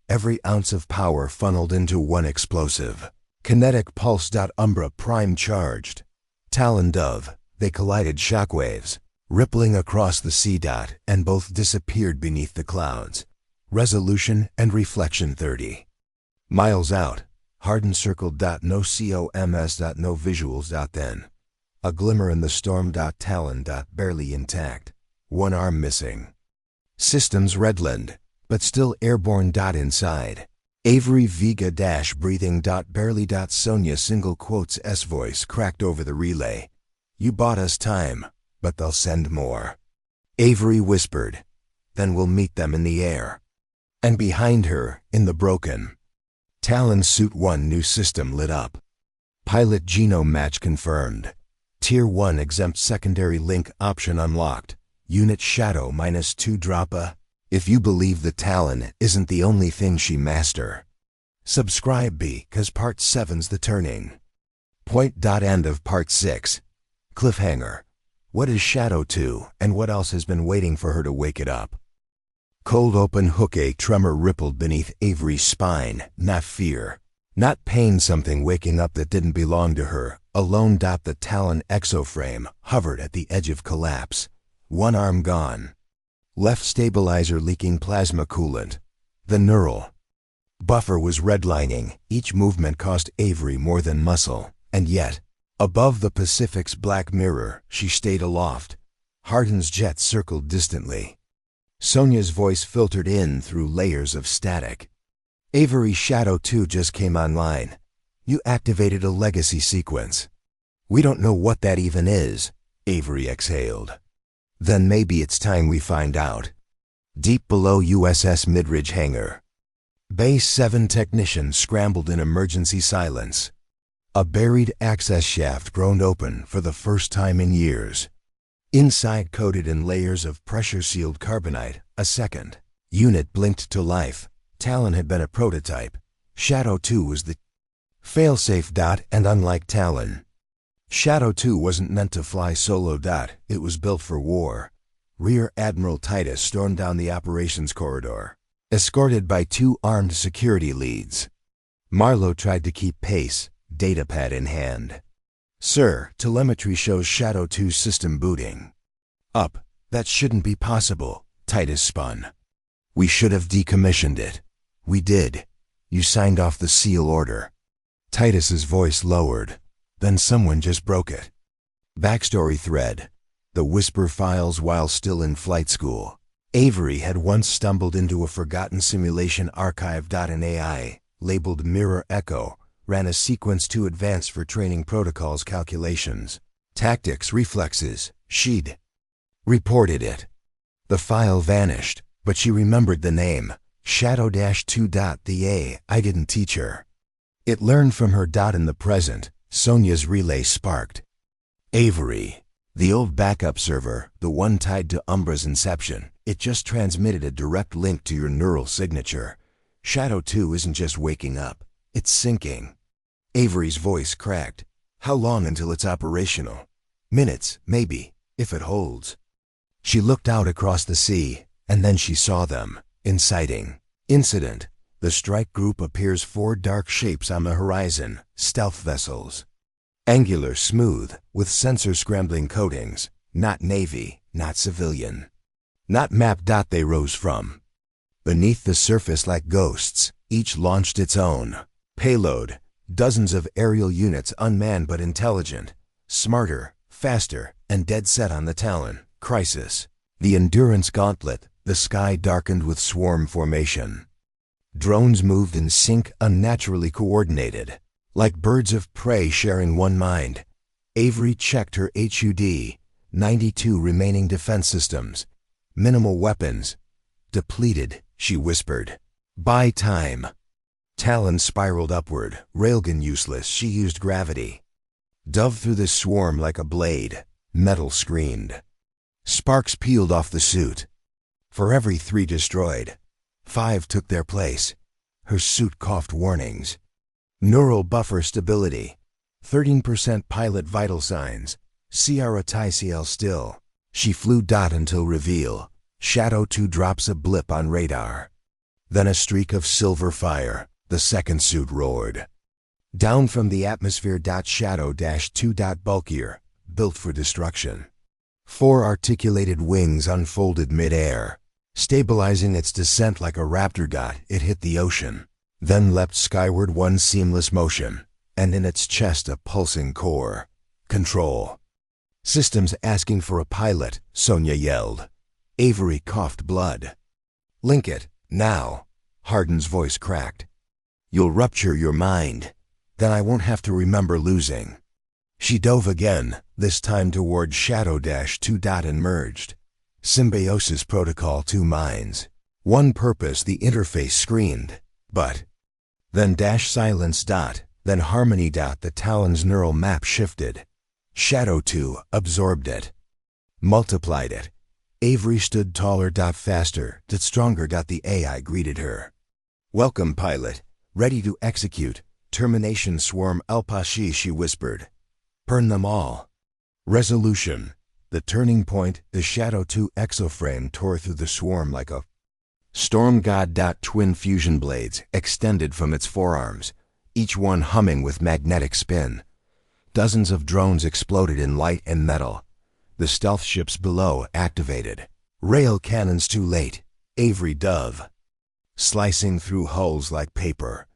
Every ounce of power funneled into one explosive. Kinetic pulse. Umbra Prime charged. Talon dove. They collided, shockwaves rippling across the sea. And both disappeared beneath the clouds. Resolution and reflection 30 miles out. Hardin circled. No COMS. No visuals. Then a glimmer in the storm. Talon. Barely intact. One arm missing. Systems redlined, but still airborne. Inside. Avery Vega breathing. Barely. Sonia single quotes S voice cracked over the relay. You bought us time, but they'll send more. Avery whispered. Then we'll meet them in the air. And behind her, in the broken Talon Suit 1 new system lit up. Pilot genome match confirmed. Tier 1 exempt secondary link option unlocked. Unit Shadow -2 drop. If you believe the Talon isn't the only thing she master, subscribe cause part 7's the turning point. End of part 6. Cliffhanger. What is Shadow 2 and what else has been waiting for her to wake it up? Cold open hook. A tremor rippled beneath Avery's spine. Not fear. Not pain. Something waking up that didn't belong to her. Alone. The Talon exoframe hovered at the edge of collapse. One arm gone. Left stabilizer leaking plasma coolant. The neural buffer was redlining. Each movement cost Avery more than muscle. And yet, above the Pacific's black mirror, she stayed aloft. Hardin's jet circled distantly. Sonia's voice filtered in through layers of static. Avery Shadow 2 just came online. You activated a legacy sequence. We don't know what that even is, Avery exhaled. Then maybe it's time we find out. Deep below USS Midridge hangar, Base 7 technicians scrambled in emergency silence. A buried access shaft groaned open for the first time in years. Inside, coated in layers of pressure-sealed carbonite, a second unit blinked to life. Talon had been a prototype. Shadow 2 was the failsafe. And unlike Talon, Shadow 2 wasn't meant to fly solo. It was built for war. Rear Admiral Titus stormed down the operations corridor, escorted by 2 armed security leads. Marlowe tried to keep pace, datapad in hand. Sir, telemetry shows Shadow 2's system booting up. That shouldn't be possible, Titus spun. We should have decommissioned it. We did. You signed off the seal order. Titus's voice lowered. Then someone just broke it. Backstory thread. The Whisper files while still in flight school. Avery had once stumbled into a forgotten simulation archive. An AI, labeled Mirror Echo, ran a sequence too advanced for training protocols calculations. Tactics, reflexes. She'd reported it. The file vanished, but she remembered the name. Shadow-2. The AI didn't teach her. It learned from her. In the present, Sonia's relay sparked. Avery. The old backup server, the one tied to Umbra's inception, it just transmitted a direct link to your neural signature. Shadow 2 isn't just waking up, it's syncing. Avery's voice cracked. How long until it's operational? Minutes, maybe, if it holds. She looked out across the sea, and then she saw them. Inciting. Incident. The strike group appears 4 dark shapes on the horizon, stealth vessels. Angular, smooth, with sensor-scrambling coatings. Not Navy, not civilian. Not map. They rose from beneath the surface like ghosts. Each launched its own payload. Dozens of aerial units, unmanned but intelligent. Smarter, faster, and dead set on the Talon. Crisis. The Endurance Gauntlet. The sky darkened with swarm formation. Drones moved in sync, unnaturally coordinated. Like birds of prey sharing one mind. Avery checked her HUD. 92 remaining defense systems. Minimal weapons. Depleted, she whispered. Buy time. Talon spiraled upward. Railgun useless, she used gravity. Dove through the swarm like a blade. Metal screamed. Sparks peeled off the suit. For every 3 destroyed, 5 took their place. Her suit coughed warnings. Neural buffer stability. 13% pilot vital signs. Sierra TICL still. She flew. Until reveal. Shadow 2 drops a blip on radar. Then a streak of silver fire. The second suit roared. Down from the atmosphere. Shadow-2. Bulkier. Built for destruction. 4 articulated wings unfolded mid-air. Stabilizing its descent like a raptor. It hit the ocean. Then leapt skyward, one seamless motion, and in its chest a pulsing core. Control. Systems asking for a pilot, Sonia yelled. Avery coughed blood. Link it, now. Hardin's voice cracked. You'll rupture your mind. Then I won't have to remember losing. She dove again, this time toward Shadow-2. And merged. Symbiosis protocol, 2 minds. One purpose, the interface screened. But then silence. Then harmony. The Talon's neural map shifted. Shadow 2 absorbed it. Multiplied it. Avery stood taller. Faster. Stronger. The AI greeted her. Welcome, pilot. Ready to execute. Termination swarm Al-Pashi, she whispered. Burn them all. Resolution. The turning point, the Shadow 2 exoframe tore through the swarm like a storm god. Twin fusion blades extended from its forearms, each one humming with magnetic spin. Dozens of drones exploded in light and metal. The stealth ships below activated. Rail cannons too late. Avery dove. Slicing through hulls like paper.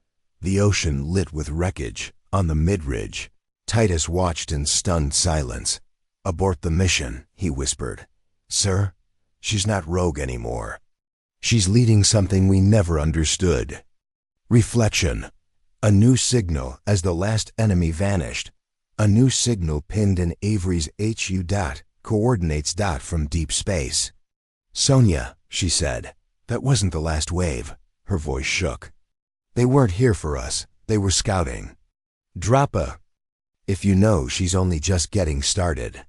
The ocean lit with wreckage. On the Midridge, Titus watched in stunned silence. Abort the mission, he whispered. Sir, she's not rogue anymore. She's leading something we never understood. Reflection. A new signal as the last enemy vanished. A new signal pinned in Avery's HU dot, coordinates dot from deep space. "Sonia," she said, "that wasn't the last wave." Her voice shook. "They weren't here for us. They were scouting. Drop a. If you know she's only just getting started.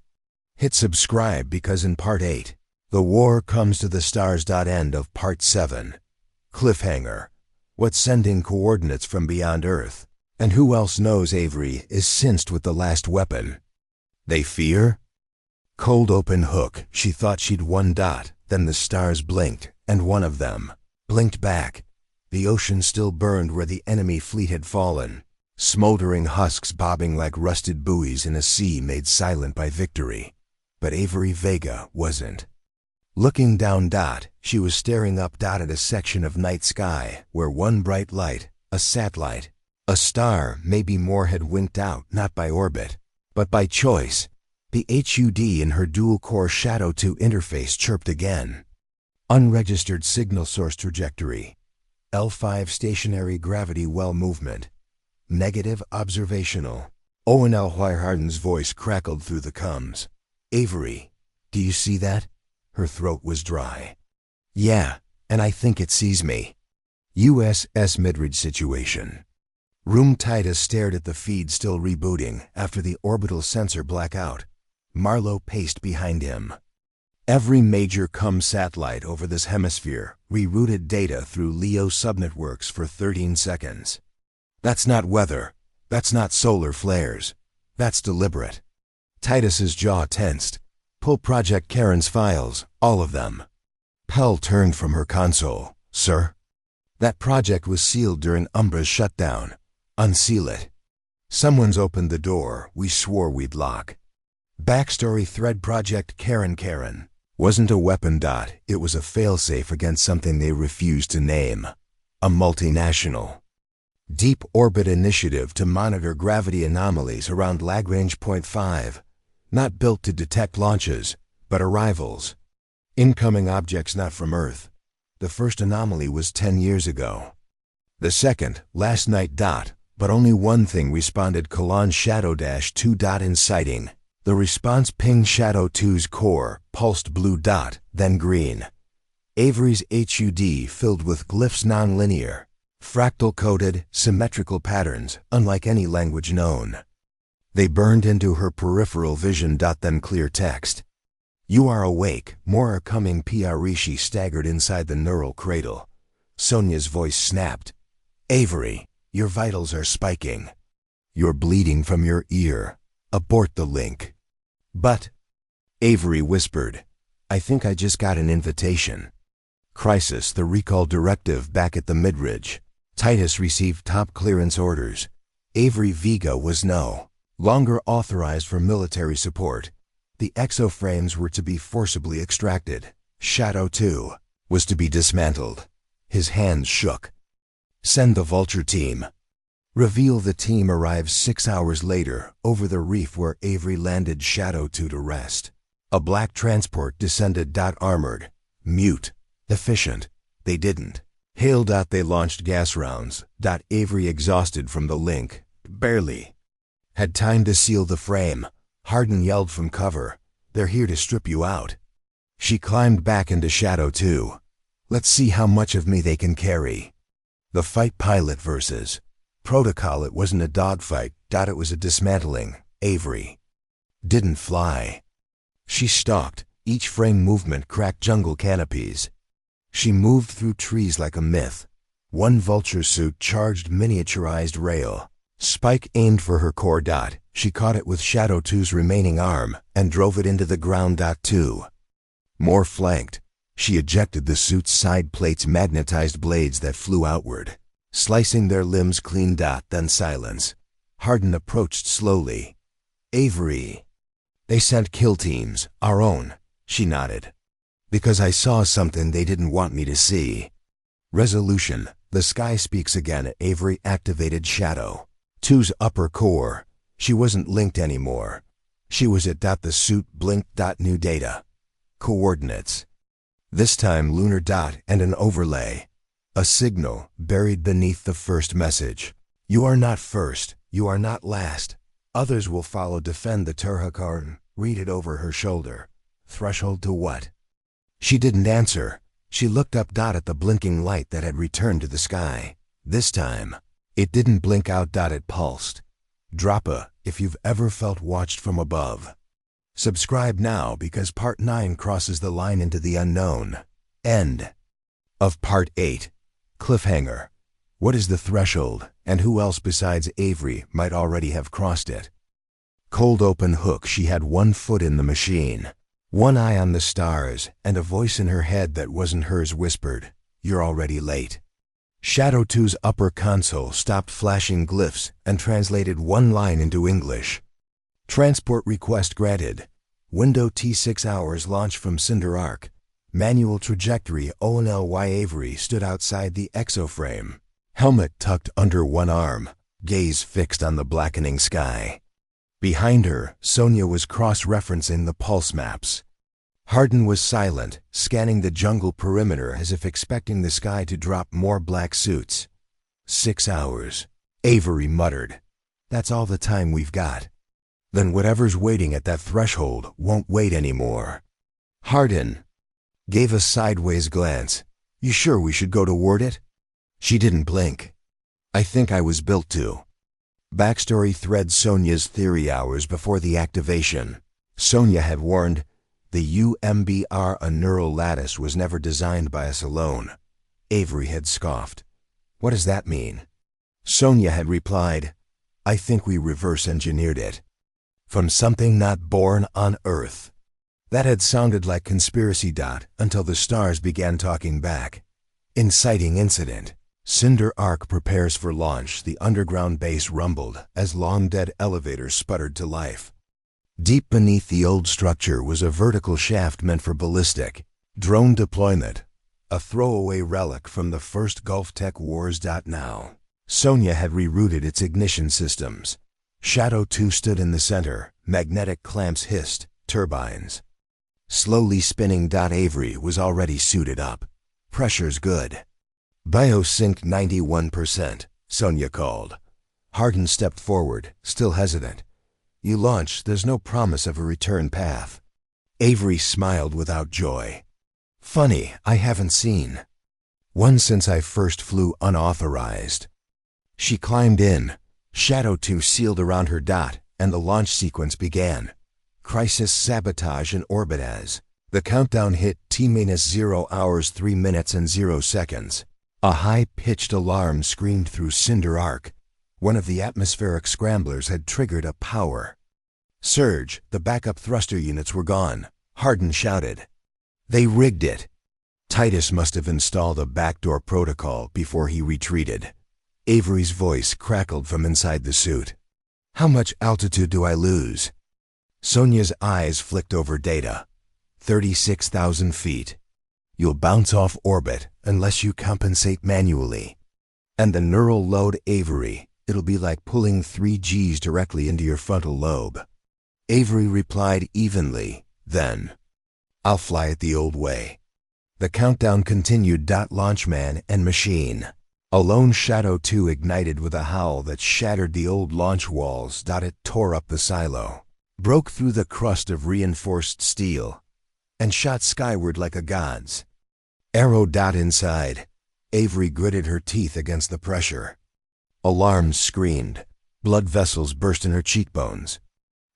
Hit subscribe because in Part 8, the war comes to the stars. End of Part 7. Cliffhanger. What's sending coordinates from beyond Earth? And who else knows Avery is cinched with the last weapon? They fear? Cold open hook. She thought she'd won. Then the stars blinked, and one of them blinked back. The ocean still burned where the enemy fleet had fallen, smoldering husks bobbing like rusted buoys in a sea made silent by victory. But Avery Vega wasn't. Looking down. She was staring up. At a section of night sky where one bright light, a satellite, a star, maybe more, had winked out, not by orbit, but by choice. The HUD in her dual-core Shadow 2 interface chirped again. Unregistered signal source trajectory. L5 stationary gravity well movement. Negative observational. Owen L. Harden's voice crackled through the coms. "Avery, do you see that?" Her throat was dry. "Yeah, and I think it sees me." USS Midridge situation. Room Titus stared at the feed still rebooting after the orbital sensor blackout. Marlowe paced behind him. Every major satellite over this hemisphere rerouted data through LEO subnetworks for 13 seconds. That's not weather. That's not solar flares. That's deliberate. Titus's jaw tensed. "Pull Project Karen's files, all of them." Pell turned from her console. "Sir?" "That project was sealed during Umbra's shutdown. Unseal it." "Someone's opened the door we swore we'd lock." Backstory thread. Project Karen wasn't a weapon. It was a failsafe against something they refused to name. A multinational deep orbit initiative to monitor gravity anomalies around Lagrange Point 5. Not built to detect launches, but arrivals. Incoming objects not from Earth. The first anomaly was 10 years ago. The second, last night. But only one thing responded. Shadow 2. In sighting. The response pinged Shadow 2's core, pulsed blue. Then green. Avery's HUD filled with glyphs, nonlinear, fractal-coded, symmetrical patterns, unlike any language known. They burned into her peripheral vision. Then clear text. "You are awake. More are coming." Rishi staggered inside the neural cradle. Sonia's voice snapped. "Avery, your vitals are spiking. You're bleeding from your ear. Abort the link." "But," Avery whispered, "I think I just got an invitation." Crisis. The recall directive back at the Midridge. Titus received top clearance orders. Avery Vega was no longer authorized for military support. The exoframes were to be forcibly extracted. Shadow 2 was to be dismantled. His hands shook. "Send the Vulture team." Reveal. The team arrives 6 hours later over the reef where Avery landed Shadow 2 to rest. A black transport descended. Armored, mute, efficient. They didn't hail. They launched gas rounds. Avery, exhausted from the link, barely had time to seal the frame. Harden yelled from cover, "They're here to strip you out." She climbed back into Shadow 2. "Let's see how much of me they can carry." The fight. Pilot versus protocol. It wasn't a dogfight. It was a dismantling. Avery didn't fly. She stalked. Each frame movement cracked jungle canopies. She moved through trees like a myth. One Vulture suit charged miniaturized rail. Spike aimed for her core. She caught it with Shadow 2's remaining arm and drove it into the ground. 2 more flanked. She ejected the suit's side plates, magnetized blades that flew outward, slicing their limbs clean. Then silence. Harden approached slowly. "Avery." "They sent kill teams, our own." She nodded. "Because I saw something they didn't want me to see." Resolution. The sky speaks again. Avery activated Shadow 2's upper core. She wasn't linked anymore. She was at. The suit blinked. New data. Coordinates. This time lunar. And an overlay. A signal buried beneath the first message. "You are not first. You are not last. Others will follow. Defend the Turhakarn. Read it over her shoulder. Threshold to what? She didn't answer. She looked up at the blinking light that had returned to the sky. This time, it didn't blink out. It pulsed. Droppa, if you've ever felt watched from above. Subscribe now because Part 9 crosses the line into the unknown. End of Part 8. Cliffhanger. What is the threshold, and who else besides Avery might already have crossed it? Cold open hook. She had one foot in the machine, one eye on the stars, and a voice in her head that wasn't hers whispered, "You're already late." Shadow 2's upper console stopped flashing glyphs and translated one line into English. Transport request granted. Window T6 hours launch from Cinder Arc. Manual trajectory. ONLY. Avery stood outside the exoframe, helmet tucked under one arm, gaze fixed on the blackening sky. Behind her, Sonia was cross-referencing the pulse maps. Hardin was silent, scanning the jungle perimeter as if expecting the sky to drop more black suits. 6 hours, Avery muttered. That's all the time we've got. Then whatever's waiting at that threshold won't wait anymore. Hardin gave a sideways glance. You sure we should go toward it? She didn't blink. I think I was built to. Backstory thread. Sonia's theory. Hours before the activation, Sonia had warned, the UMBR, a neural lattice, was never designed by us alone. Avery had scoffed. What does that mean? Sonia had replied, I think we reverse engineered it. From something not born on Earth. That had sounded like conspiracy. Until the stars began talking back. Inciting incident. Cinder Arc prepares for launch. The underground base rumbled as long-dead elevators sputtered to life. Deep beneath the old structure was a vertical shaft meant for ballistic drone deployment, a throwaway relic from the first Gulf Tech Wars. Now, Sonia had rerouted its ignition systems. Shadow 2 stood in the center. Magnetic clamps hissed, turbines slowly spinning. Avery was already suited up. Pressure's good. Biosync 91%, Sonia called. Hardin stepped forward, still hesitant. You launch, there's no promise of a return path. Avery smiled without joy. Funny, I haven't seen one since I first flew unauthorized. She climbed in. Shadow 2 sealed around her. And the launch sequence began. Crisis sabotage in orbit as the countdown hit T-0 hours 3 minutes and 0 seconds. A high-pitched alarm screamed through Cinder Arc. One of the atmospheric scramblers had triggered a power surge. The backup thruster units were gone. Hardin shouted. They rigged it. Titus must have installed a backdoor protocol before he retreated. Avery's voice crackled from inside the suit. How much altitude do I lose? Sonia's eyes flicked over data. 36,000 feet. You'll bounce off orbit unless you compensate manually. And the neural load. Avery, it'll be like pulling 3 Gs directly into your frontal lobe. Avery replied evenly, then, I'll fly it the old way. The countdown continued. Launchman and machine. A lone Shadow 2 ignited with a howl that shattered the old launch walls. It tore up the silo, broke through the crust of reinforced steel, and shot skyward like a god's arrow. Inside, Avery gritted her teeth against the pressure. Alarms screamed. Blood vessels burst in her cheekbones.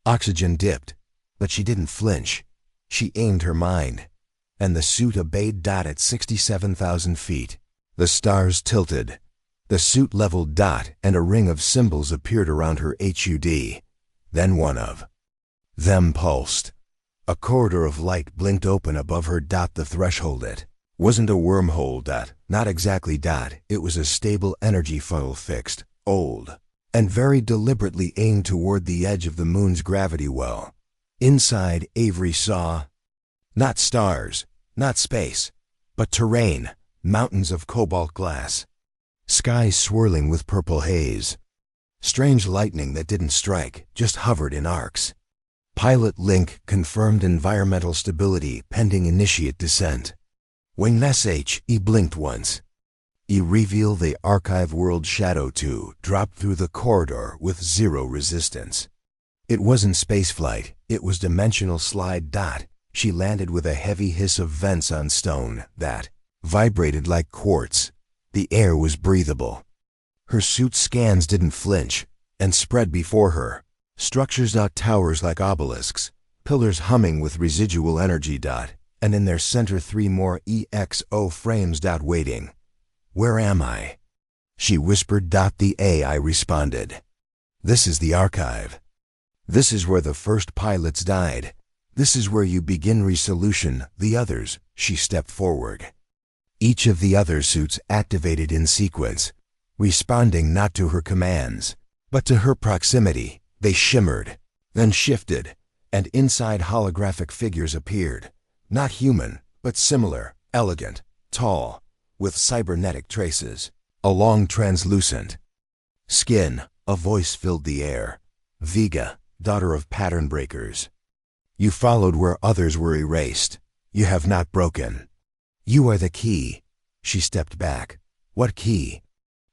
Oxygen dipped, but she didn't flinch. She aimed her mind, and the suit obeyed. At 67,000 feet, the stars tilted. The suit leveled. And a ring of symbols appeared around her HUD. Then one of them pulsed. A corridor of light blinked open above her. The threshold. It wasn't a wormhole. Not exactly. It was a stable energy funnel, fixed, old, and very deliberately aimed toward the edge of the moon's gravity well. Inside, Avery saw not stars, not space, but terrain, mountains of cobalt glass, skies swirling with purple haze, strange lightning that didn't strike, just hovered in arcs. Pilot link confirmed environmental stability pending initiate descent. When he blinked once. He revealed the archive world. Shadow 2 dropped through the corridor with 0 resistance. It wasn't spaceflight, it was dimensional slide. She landed with a heavy hiss of vents on stone that vibrated like quartz. The air was breathable. Her suit's scans didn't flinch and spread before her. Structures. Towers like obelisks, pillars humming with residual energy. And in their center 3 more EXO frames. Waiting. Where am I? She whispered. The AI responded. This is the archive. This is where the first pilots died. This is where you begin resolution. The others. She stepped forward. Each of the other suits activated in sequence, responding not to her commands, but to her proximity. They shimmered, then shifted, and inside holographic figures appeared. Not human, but similar, elegant, tall, with cybernetic traces. Along translucent skin, a voice filled the air. Vega, daughter of pattern breakers. You followed where others were erased. You have not broken. You are the key. She stepped back. What key?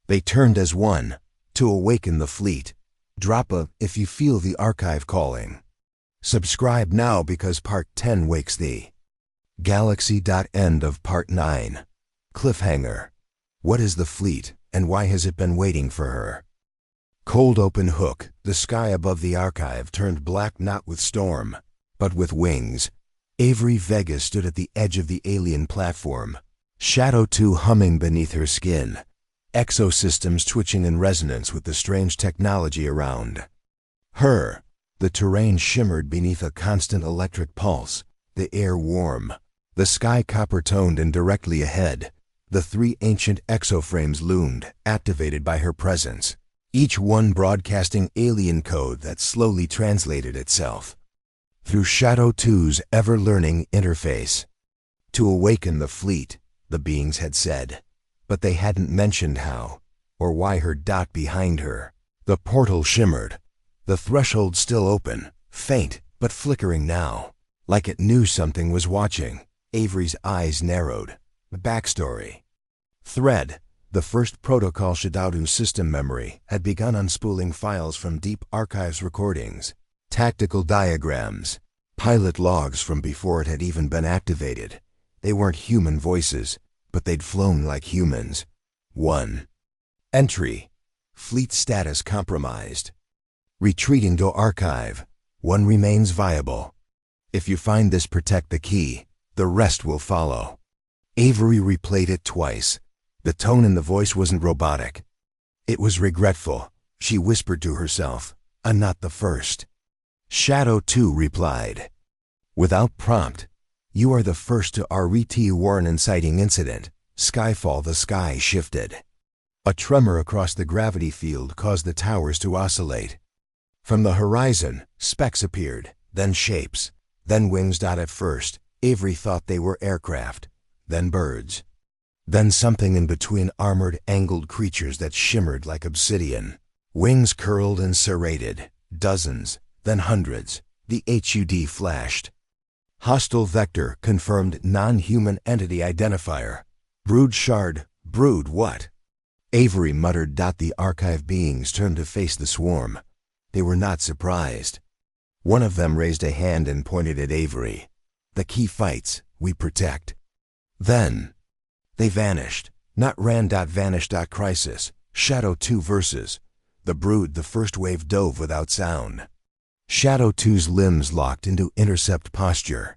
They turned as one, to awaken the fleet. Drop a if you feel the archive calling. Subscribe now because Part 10 wakes thee. Galaxy. End of Part 9. Cliffhanger. What is the fleet, and why has it been waiting for her? Cold open hook, the sky above the archive turned black, not with storm, but with wings. Avery Vega stood at the edge of the alien platform, Shadow 2 humming beneath her skin, exosystems twitching in resonance with the strange technology around her. The terrain shimmered beneath a constant electric pulse, the air warm, the sky copper-toned, and directly ahead, the 3 ancient exoframes loomed, activated by her presence, each one broadcasting alien code that slowly translated itself through Shadow 2's ever-learning interface. To awaken the fleet, the beings had said, but they hadn't mentioned how or why. Her. Behind her, the portal shimmered, the threshold still open, faint but flickering now, like it knew something was watching. Avery's eyes narrowed. Backstory. Thread. The first protocol Shadow system memory had begun unspooling files from deep archives, recordings, tactical diagrams, pilot logs from before it had even been activated. They weren't human voices, but they'd flown like humans. 1. Entry. Fleet status compromised. Retreating to archive. 1 remains viable. If you find this, protect the key. The rest will follow. Avery replayed it twice. The tone in the voice wasn't robotic. It was regretful. She whispered to herself, "I'm not the first." Shadow 2 replied, without prompt, "You are the first to RET warn inciting incident. Skyfall." The sky shifted. A tremor across the gravity field caused the towers to oscillate. From the horizon, specks appeared, then shapes, then wings. At first, Avery thought they were aircraft, then birds. Then something in between, armored, angled creatures that shimmered like obsidian. Wings curled and serrated, dozens, then hundreds. The HUD flashed. Hostile vector confirmed, non-human entity identifier. Brood shard. Brood what? Avery muttered. The archive beings turned to face the swarm. They were not surprised. One of them raised a hand and pointed at Avery. "The key fights, we protect." Then they vanished. Not ran. Vanished. Crisis. Shadow 2 versus the Brood. The first wave dove without sound. Shadow 2's limbs locked into intercept posture.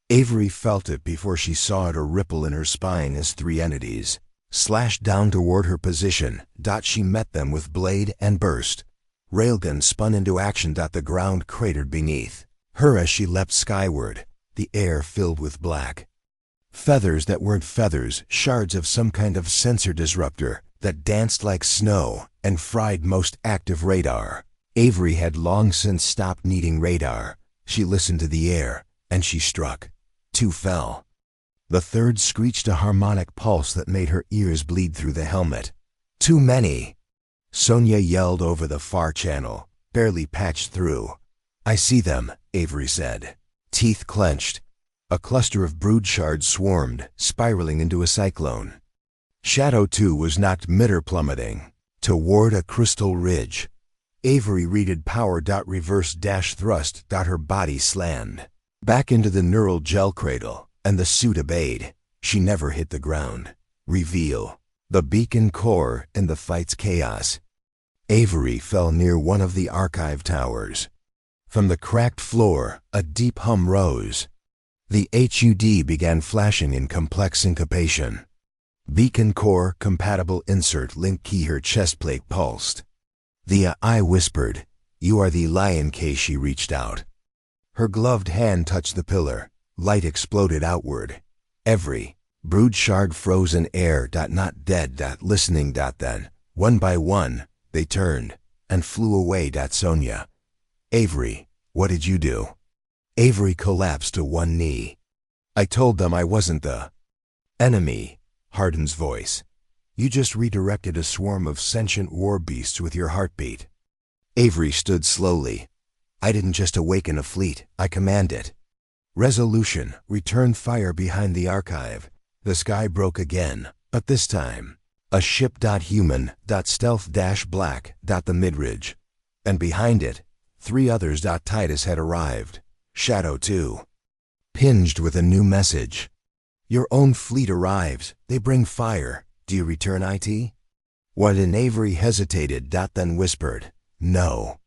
Avery felt it before she saw it, a ripple in her spine as 3 entities slashed down toward her position. She met them with blade and burst. Railgun spun into action. The ground cratered beneath her as she leapt skyward, the air filled with black feathers that weren't feathers, shards of some kind of sensor disruptor that danced like snow and fried most active radar. Avery had long since stopped needing radar. She listened to the air, and she struck. 2 fell. The third screeched, a harmonic pulse that made her ears bleed through the helmet. "Too many!" Sonia yelled over the far channel, barely patched through. "I see them," Avery said. Teeth clenched. A cluster of brood shards swarmed, spiraling into a cyclone. Shadow 2 was knocked mid-air, plummeting toward a crystal ridge. Avery readed power. Reverse thrust. Her body slammed back into the neural gel cradle, and the suit obeyed. She never hit the ground. Reveal. The beacon core in the fight's chaos. Avery fell near one of the archive towers. From the cracked floor, a deep hum rose. The HUD began flashing in complex syncopation. Beacon core compatible insert link key. Her chest plate pulsed. The I whispered, "You are the lion." She reached out. Her gloved hand touched the pillar. Light exploded outward. Every brood shard froze in air. Not dead. Listening. Then, one by one, they turned and flew away. Sonia. Avery, what did you do? Avery collapsed to one knee. I told them I wasn't the enemy. Hardin's voice. You just redirected a swarm of sentient war beasts with your heartbeat. Avery stood slowly. I didn't just awaken a fleet, I commanded. Resolution, return fire behind the archive. The sky broke again, but this time, a ship. Human. Stealth. Black. The midridge. And behind it, 3 others. Titus had arrived. Shadow 2. Pinged with a new message. Your own fleet arrives. They bring fire. Do you return IT? What? And Avery hesitated. Then whispered, no.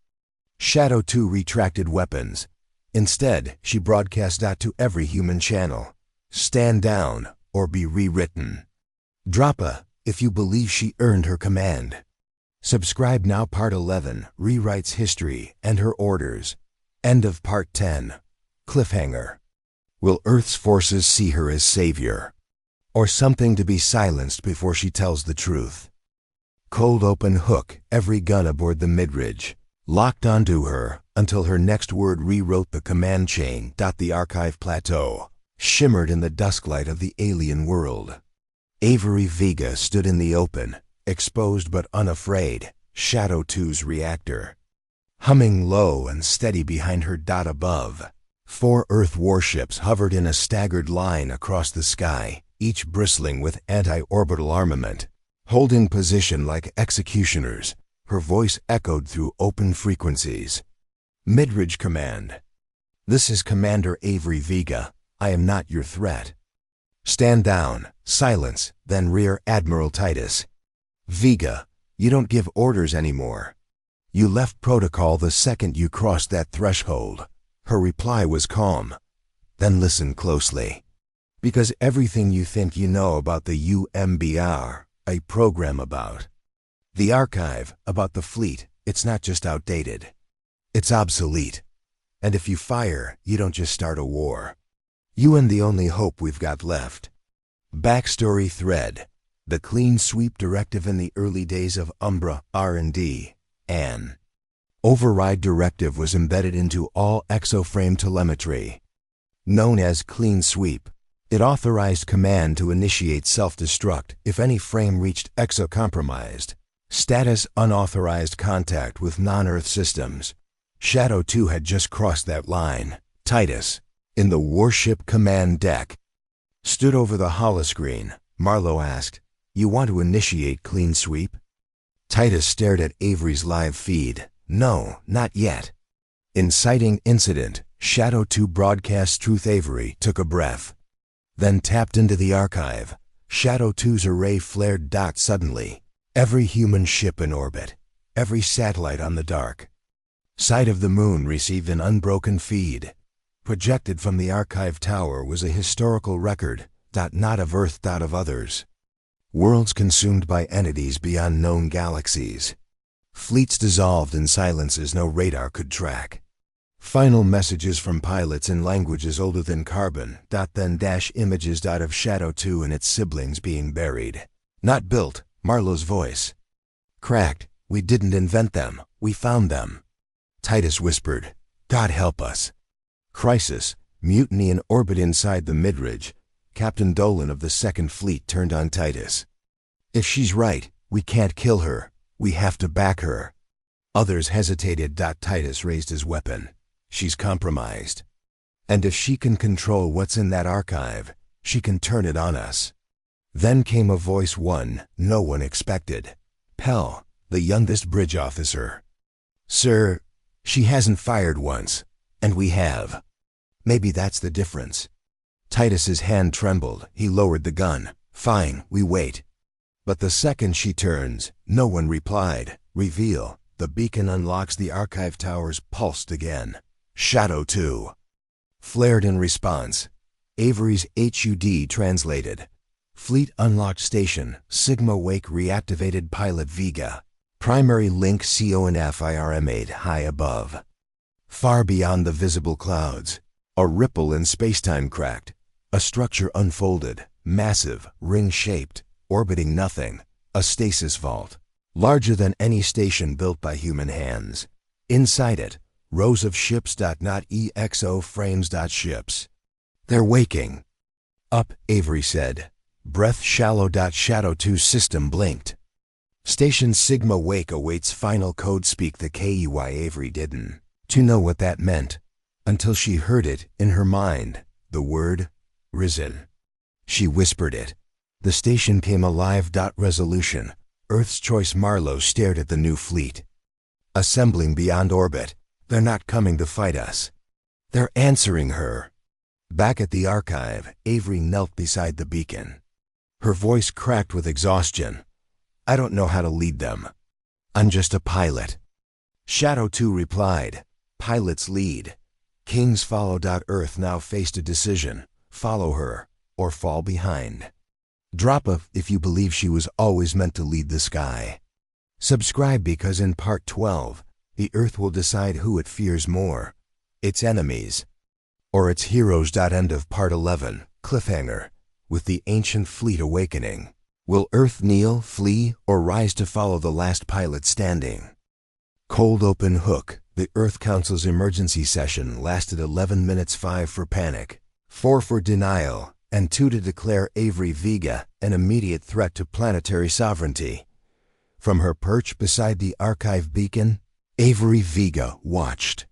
Shadow 2 retracted weapons. Instead, she broadcast to every human channel. Stand down or be rewritten. Drop a if you believe she earned her command. Subscribe now. Part 11 rewrites history and her orders. End of Part 10. Cliffhanger. Will Earth's forces see her as savior? Or something to be silenced before she tells the truth? Cold open hook, every gun aboard the midridge. Locked onto her until her next word rewrote the command chain. The archive plateau shimmered in the dusklight of the alien world. Avery Vega stood in the open, exposed but unafraid. Shadow 2's reactor humming low and steady behind her. Above, 4 Earth warships hovered in a staggered line across the sky, each bristling with anti-orbital armament, holding position like executioners. Her voice echoed through open frequencies. Midridge Command. This is Commander Avery Vega. I am not your threat. Stand down. Silence. Then Rear Admiral Titus. Vega, you don't give orders anymore. You left protocol the second you crossed that threshold. Her reply was calm. Then listen closely. Because everything you think you know about the UMBR, a program about the archive, about the fleet, it's not just outdated. It's obsolete. And if you fire, you don't just start a war. You and the only hope we've got left. Backstory thread. The clean sweep directive in the early days of Umbra R&D. An override directive was embedded into all exoframe telemetry. Known as clean sweep, it authorized command to initiate self-destruct if any frame reached exocompromised. Status unauthorized contact with non-Earth systems. Shadow 2 had just crossed that line. Titus, in the warship command deck, stood over the holoscreen. Marlowe asked, "You want to initiate clean sweep?" Titus stared at Avery's live feed. "No, not yet." Inciting incident. Shadow 2 broadcast truth. Avery took a breath, then tapped into the archive. Shadow 2's array flared. Suddenly, every human ship in orbit, every satellite on the dark side of the moon received an unbroken feed. Projected from the archive tower was a historical record, not of Earth, of others. Worlds consumed by entities beyond known galaxies. Fleets dissolved in silences no radar could track. Final messages from pilots in languages older than carbon. Then images. Of Shadow 2 and its siblings being buried. Not built. Marlowe's voice cracked. We didn't invent them. We found them. Titus whispered, God help us. Crisis. Mutiny in orbit inside the midridge. Captain Dolan of the Second Fleet turned on Titus. If she's right, we can't kill her. We have to back her. Others hesitated. Titus raised his weapon. She's compromised. And if she can control what's in that archive, she can turn it on us. Then came a voice no one expected. Pell, the youngest bridge officer. Sir, she hasn't fired once, and we have. Maybe that's the difference. Titus's hand trembled. He lowered the gun. Fine, we wait. But the second she turns, no one replied. Reveal. The beacon unlocks. The archive towers pulsed again. Shadow 2 flared in response. Avery's HUD translated. Fleet unlocked station. Sigma Wake reactivated. Pilot Vega. Primary link CONFIRM8 high above. Far beyond the visible clouds. A ripple in spacetime cracked. A structure unfolded. Massive, ring-shaped, orbiting nothing. A stasis vault. Larger than any station built by human hands. Inside it, rows of ships. Not EXO frames. Ships. They're waking. Up, Avery said. Breath shallow. Shadow 2 system blinked. Station Sigma Wake awaits final code. Speak the KEY. Avery didn't to know what that meant until she heard it in her mind. The word, risen. She whispered it. The station came alive. Resolution. Earth's Choice. Marlowe stared at the new fleet. Assembling beyond orbit. They're not coming to fight us. They're answering her. Back at the archive, Avery knelt beside the beacon. Her voice cracked with exhaustion. I don't know how to lead them. I'm just a pilot. Shadow 2 replied. Pilots lead. Kings follow. Earth now faced a decision. Follow her, or fall behind. Drop a if you believe she was always meant to lead the sky. Subscribe because in part 12, the Earth will decide who it fears more, its enemies, or its heroes. End of part 11, cliffhanger, with the ancient fleet awakening. Will Earth kneel, flee, or rise to follow the last pilot standing? Cold open hook. The Earth Council's emergency session lasted 11 minutes. 5 for panic, 4 for denial, and 2 to declare Avery Vega an immediate threat to planetary sovereignty. From her perch beside the archive beacon, Avery Vega watched.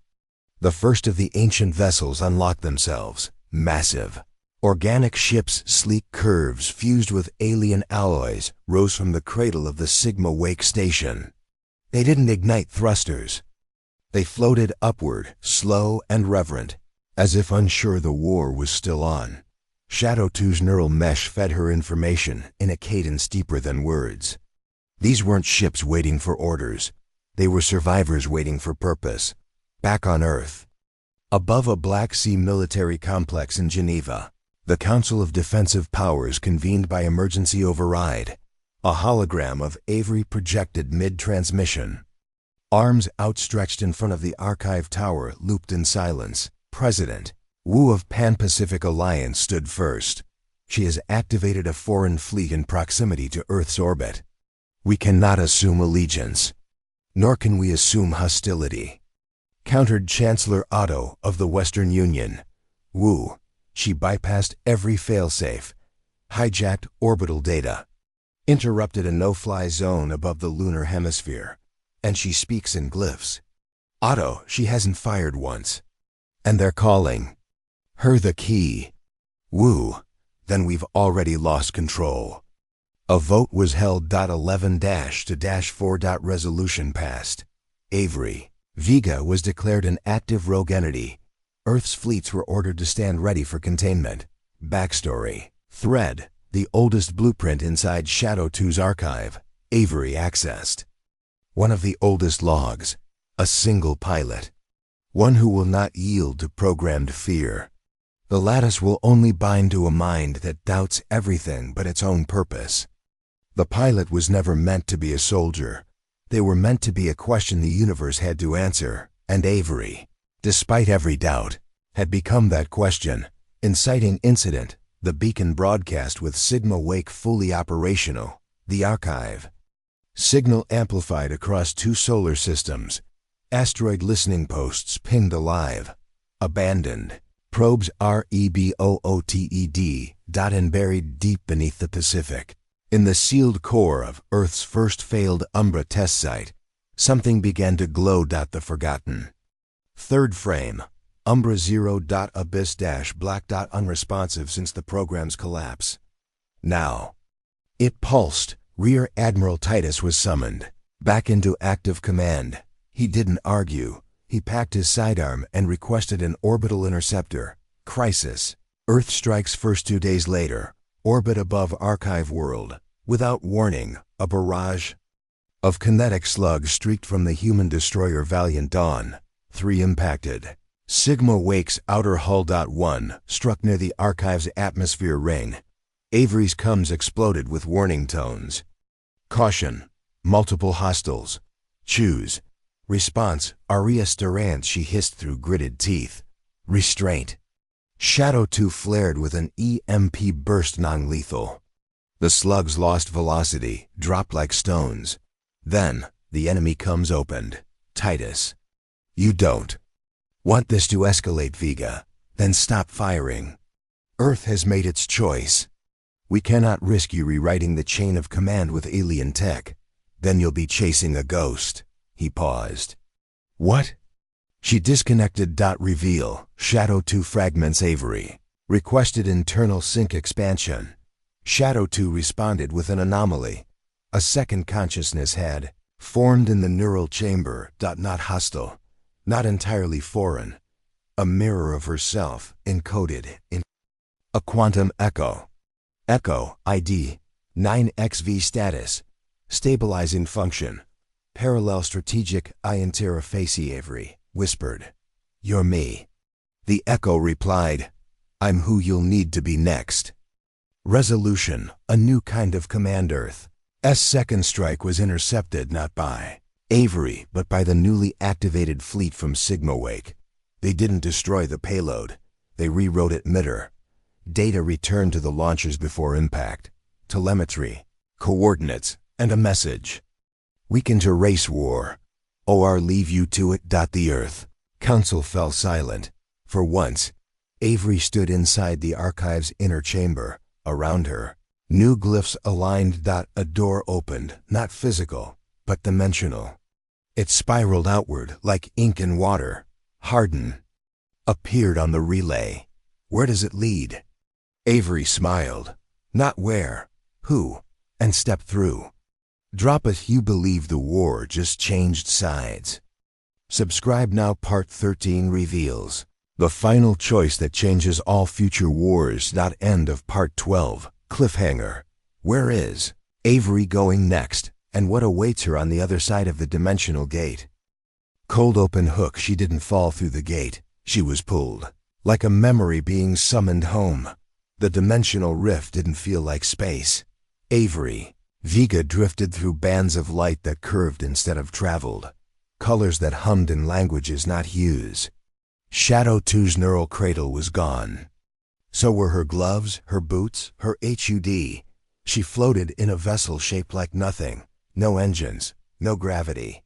The first of the ancient vessels unlocked themselves, massive. Organic ships, sleek curves fused with alien alloys, rose from the cradle of the Sigma Wake station. They didn't ignite thrusters. They floated upward, slow and reverent, as if unsure the war was still on. Shadow 2's neural mesh fed her information in a cadence deeper than words. These weren't ships waiting for orders. They were survivors waiting for purpose. Back on Earth. Above a Black Sea military complex in Geneva, the Council of Defensive Powers convened by emergency override. A hologram of Avery projected mid-transmission. Arms outstretched in front of the archive tower looped in silence. President Wu of Pan-Pacific Alliance stood first. She has activated a foreign fleet in proximity to Earth's orbit. We cannot assume allegiance, nor can we assume hostility, countered Chancellor Otto of the Western Union. Wu, she bypassed every failsafe, hijacked orbital data, interrupted a no-fly zone above the lunar hemisphere, and she speaks in glyphs. Otto, she hasn't fired once. And they're calling her the key. Wu, then we've already lost control. A vote was held. 11-4. Resolution passed. Avery Vega was declared an active rogue entity. Earth's fleets were ordered to stand ready for containment. Backstory. Thread. The oldest blueprint inside Shadow 2's archive. Avery accessed. One of the oldest logs. A single pilot. One who will not yield to programmed fear. The lattice will only bind to a mind that doubts everything but its own purpose. The pilot was never meant to be a soldier. They were meant to be a question the universe had to answer, and Avery, despite every doubt, had become that question. Inciting incident, the beacon broadcast with Sigma Wake fully operational, the archive. Signal amplified across 2 solar systems. Asteroid listening posts pinged alive. Abandoned. Probes REBOOTED. And buried deep beneath the Pacific. In the sealed core of Earth's first failed Umbra test site, something began to glow. The forgotten. Third frame. Umbra 0. Abyss black. Unresponsive since the program's collapse. Now. It pulsed. Rear Admiral Titus was summoned. Back into active command. He didn't argue. He packed his sidearm and requested an orbital interceptor. Crisis. Earth strikes first 2 days later. Orbit above Archive World. Without warning, a barrage of kinetic slugs streaked from the human destroyer Valiant Dawn. 3 impacted. Sigma Wake's outer hull. 1 struck near the Archive's atmosphere ring. Avery's coms exploded with warning tones. Caution. Multiple hostiles. Choose. Response. Arias Durant, she hissed through gritted teeth. Restraint. Shadow 2 flared with an EMP burst, non-lethal. The slugs lost velocity, dropped like stones. Then, the enemy coms opened. Titus. You don't want this to escalate, Vega. Then stop firing. Earth has made its choice. We cannot risk you rewriting the chain of command with alien tech. Then you'll be chasing a ghost. He paused. What? She disconnected. Reveal. Shadow 2 fragments. Avery requested internal sync expansion. Shadow 2 responded with an anomaly. A second consciousness had formed in the neural chamber. Not hostile. Not entirely foreign. A mirror of herself, encoded in a quantum echo. Echo ID 9XV status. Stabilizing function. Parallel strategic interface. Avery whispered. You're me. The echo replied. I'm who you'll need to be next. Resolution. A new kind of command. Earth's second strike was intercepted not by Avery, but by the newly activated fleet from Sigma Wake. They didn't destroy the payload. They rewrote it mid-air. Data returned to the launchers before impact. Telemetry, coordinates, and a message. Weakened to race war. Or leave you to it. The Earth Council fell silent. For once, Avery stood inside the Archive's inner chamber. Around her, new glyphs aligned. A door opened, not physical, but dimensional. It spiraled outward like ink in water. Harden appeared on the relay. Where does it lead? Avery smiled. Not where, who, and stepped through. Drop it. You believe the war just changed sides. Subscribe now. Part 13 reveals the final choice that changes all future wars. End of Part 12. Cliffhanger. Where is Avery going next, and what awaits her on the other side of the dimensional gate? Cold open hook. She didn't fall through the gate. She was pulled. Like a memory being summoned home. The dimensional rift didn't feel like space. Avery. Vega drifted through bands of light that curved instead of traveled. Colors that hummed in languages, not hues. Shadow 2's neural cradle was gone. So were her gloves, her boots, her HUD. She floated in a vessel shaped like nothing. No engines, no gravity.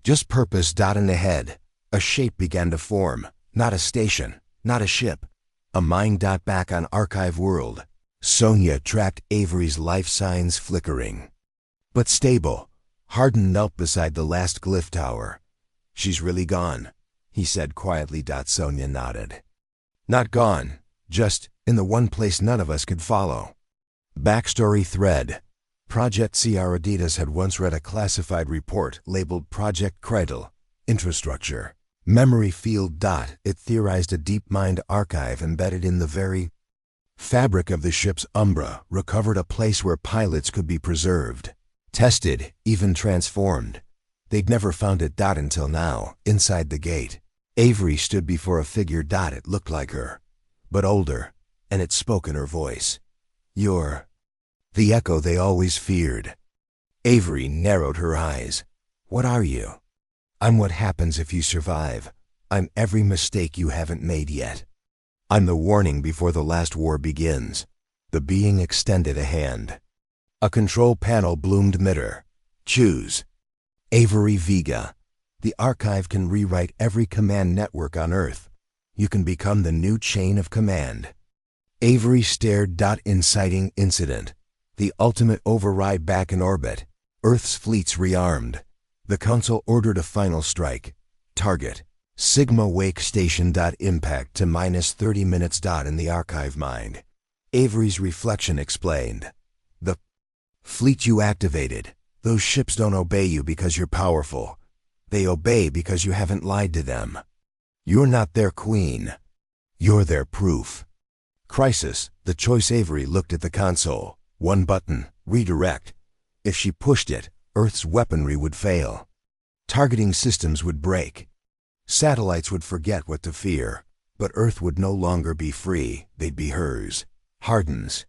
Just purpose. In ahead, a shape began to form. Not a station, not a ship. A mind. Back on Archive World, Sonia tracked Avery's life signs flickering. But stable. Harden knelt beside the last glyph tower. She's really gone, he said quietly. Sonia nodded. Not gone, just in the one place none of us could follow. Backstory thread. Project Ciaraditas had once read a classified report labeled Project Cradle, Infrastructure, Memory Field. It theorized a DeepMind archive embedded in the very fabric of the ship's Umbra, recovered a place where pilots could be preserved, tested, even transformed. They'd never found it. Until now, inside the gate. Avery stood before a figure. It looked like her, but older, and it spoke in her voice. You're the echo they always feared. Avery narrowed her eyes. What are you? I'm what happens if you survive. I'm every mistake you haven't made yet. I'm the warning before the last war begins. The being extended a hand. A control panel bloomed mid-air. Choose. Avery Vega. The Archive can rewrite every command network on Earth. You can become the new chain of command. Avery stared. Inciting incident. The ultimate override. Back in orbit. Earth's fleets rearmed. The Council ordered a final strike. Target. Sigma Wake Station. Impact to -30 minutes. In the Archive mind, Avery's reflection explained. The fleet you activated. Those ships don't obey you because you're powerful. They obey because you haven't lied to them. You're not their queen. You're their proof. Crisis, the choice. Avery looked at the console. One button, redirect. If she pushed it, Earth's weaponry would fail. Targeting systems would break. Satellites would forget what to fear. But Earth would no longer be free, they'd be hers. Hardens.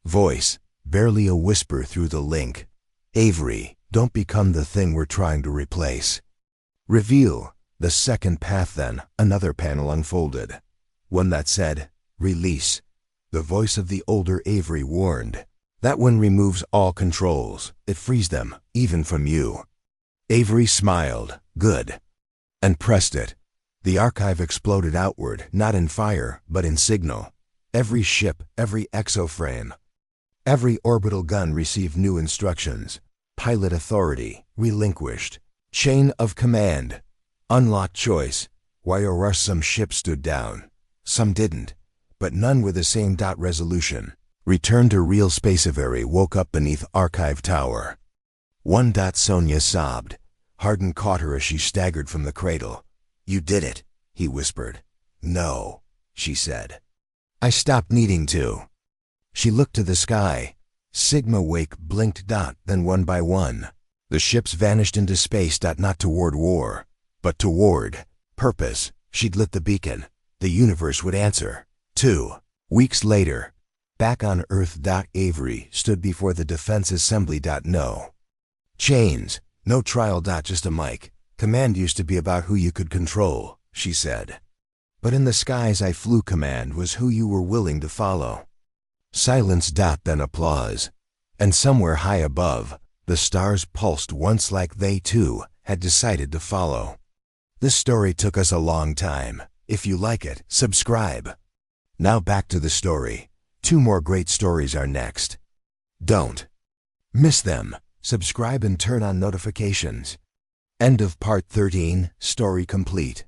Voice, barely a whisper through the link. Avery, don't become the thing we're trying to replace. Reveal, the second path. Then, another panel unfolded. One that said, release. The voice of the older Avery warned. That one removes all controls. It frees them, even from you. Avery smiled, good, and pressed it. The archive exploded outward, not in fire, but in signal. Every ship, every exoframe, every orbital gun received new instructions. Pilot authority, relinquished. Chain of command, unlocked choice. Why some ships stood down. Some didn't, but none were the same. Resolution. Return to real space. Avery woke up beneath Archive Tower. Sonia sobbed. Harden caught her as she staggered from the cradle. You did it, he whispered. No, she said. I stopped needing to. She looked to the sky. Sigma Wake blinked. Then one by one, the ships vanished into space. Not toward war, but toward purpose. She'd lit the beacon. The universe would answer. 2 weeks later, back on Earth. Avery stood before the Defense Assembly. No chains, no trial. Just a mic. Command used to be about who you could control, she said. But in the skies I flew. Command was who you were willing to follow. Silence. Then applause. And somewhere high above, the stars pulsed once like they too had decided to follow. This story took us a long time. If you like it, subscribe. Now back to the story. 2 more great stories are next. Don't miss them. Subscribe and turn on notifications. End of part 13, story complete.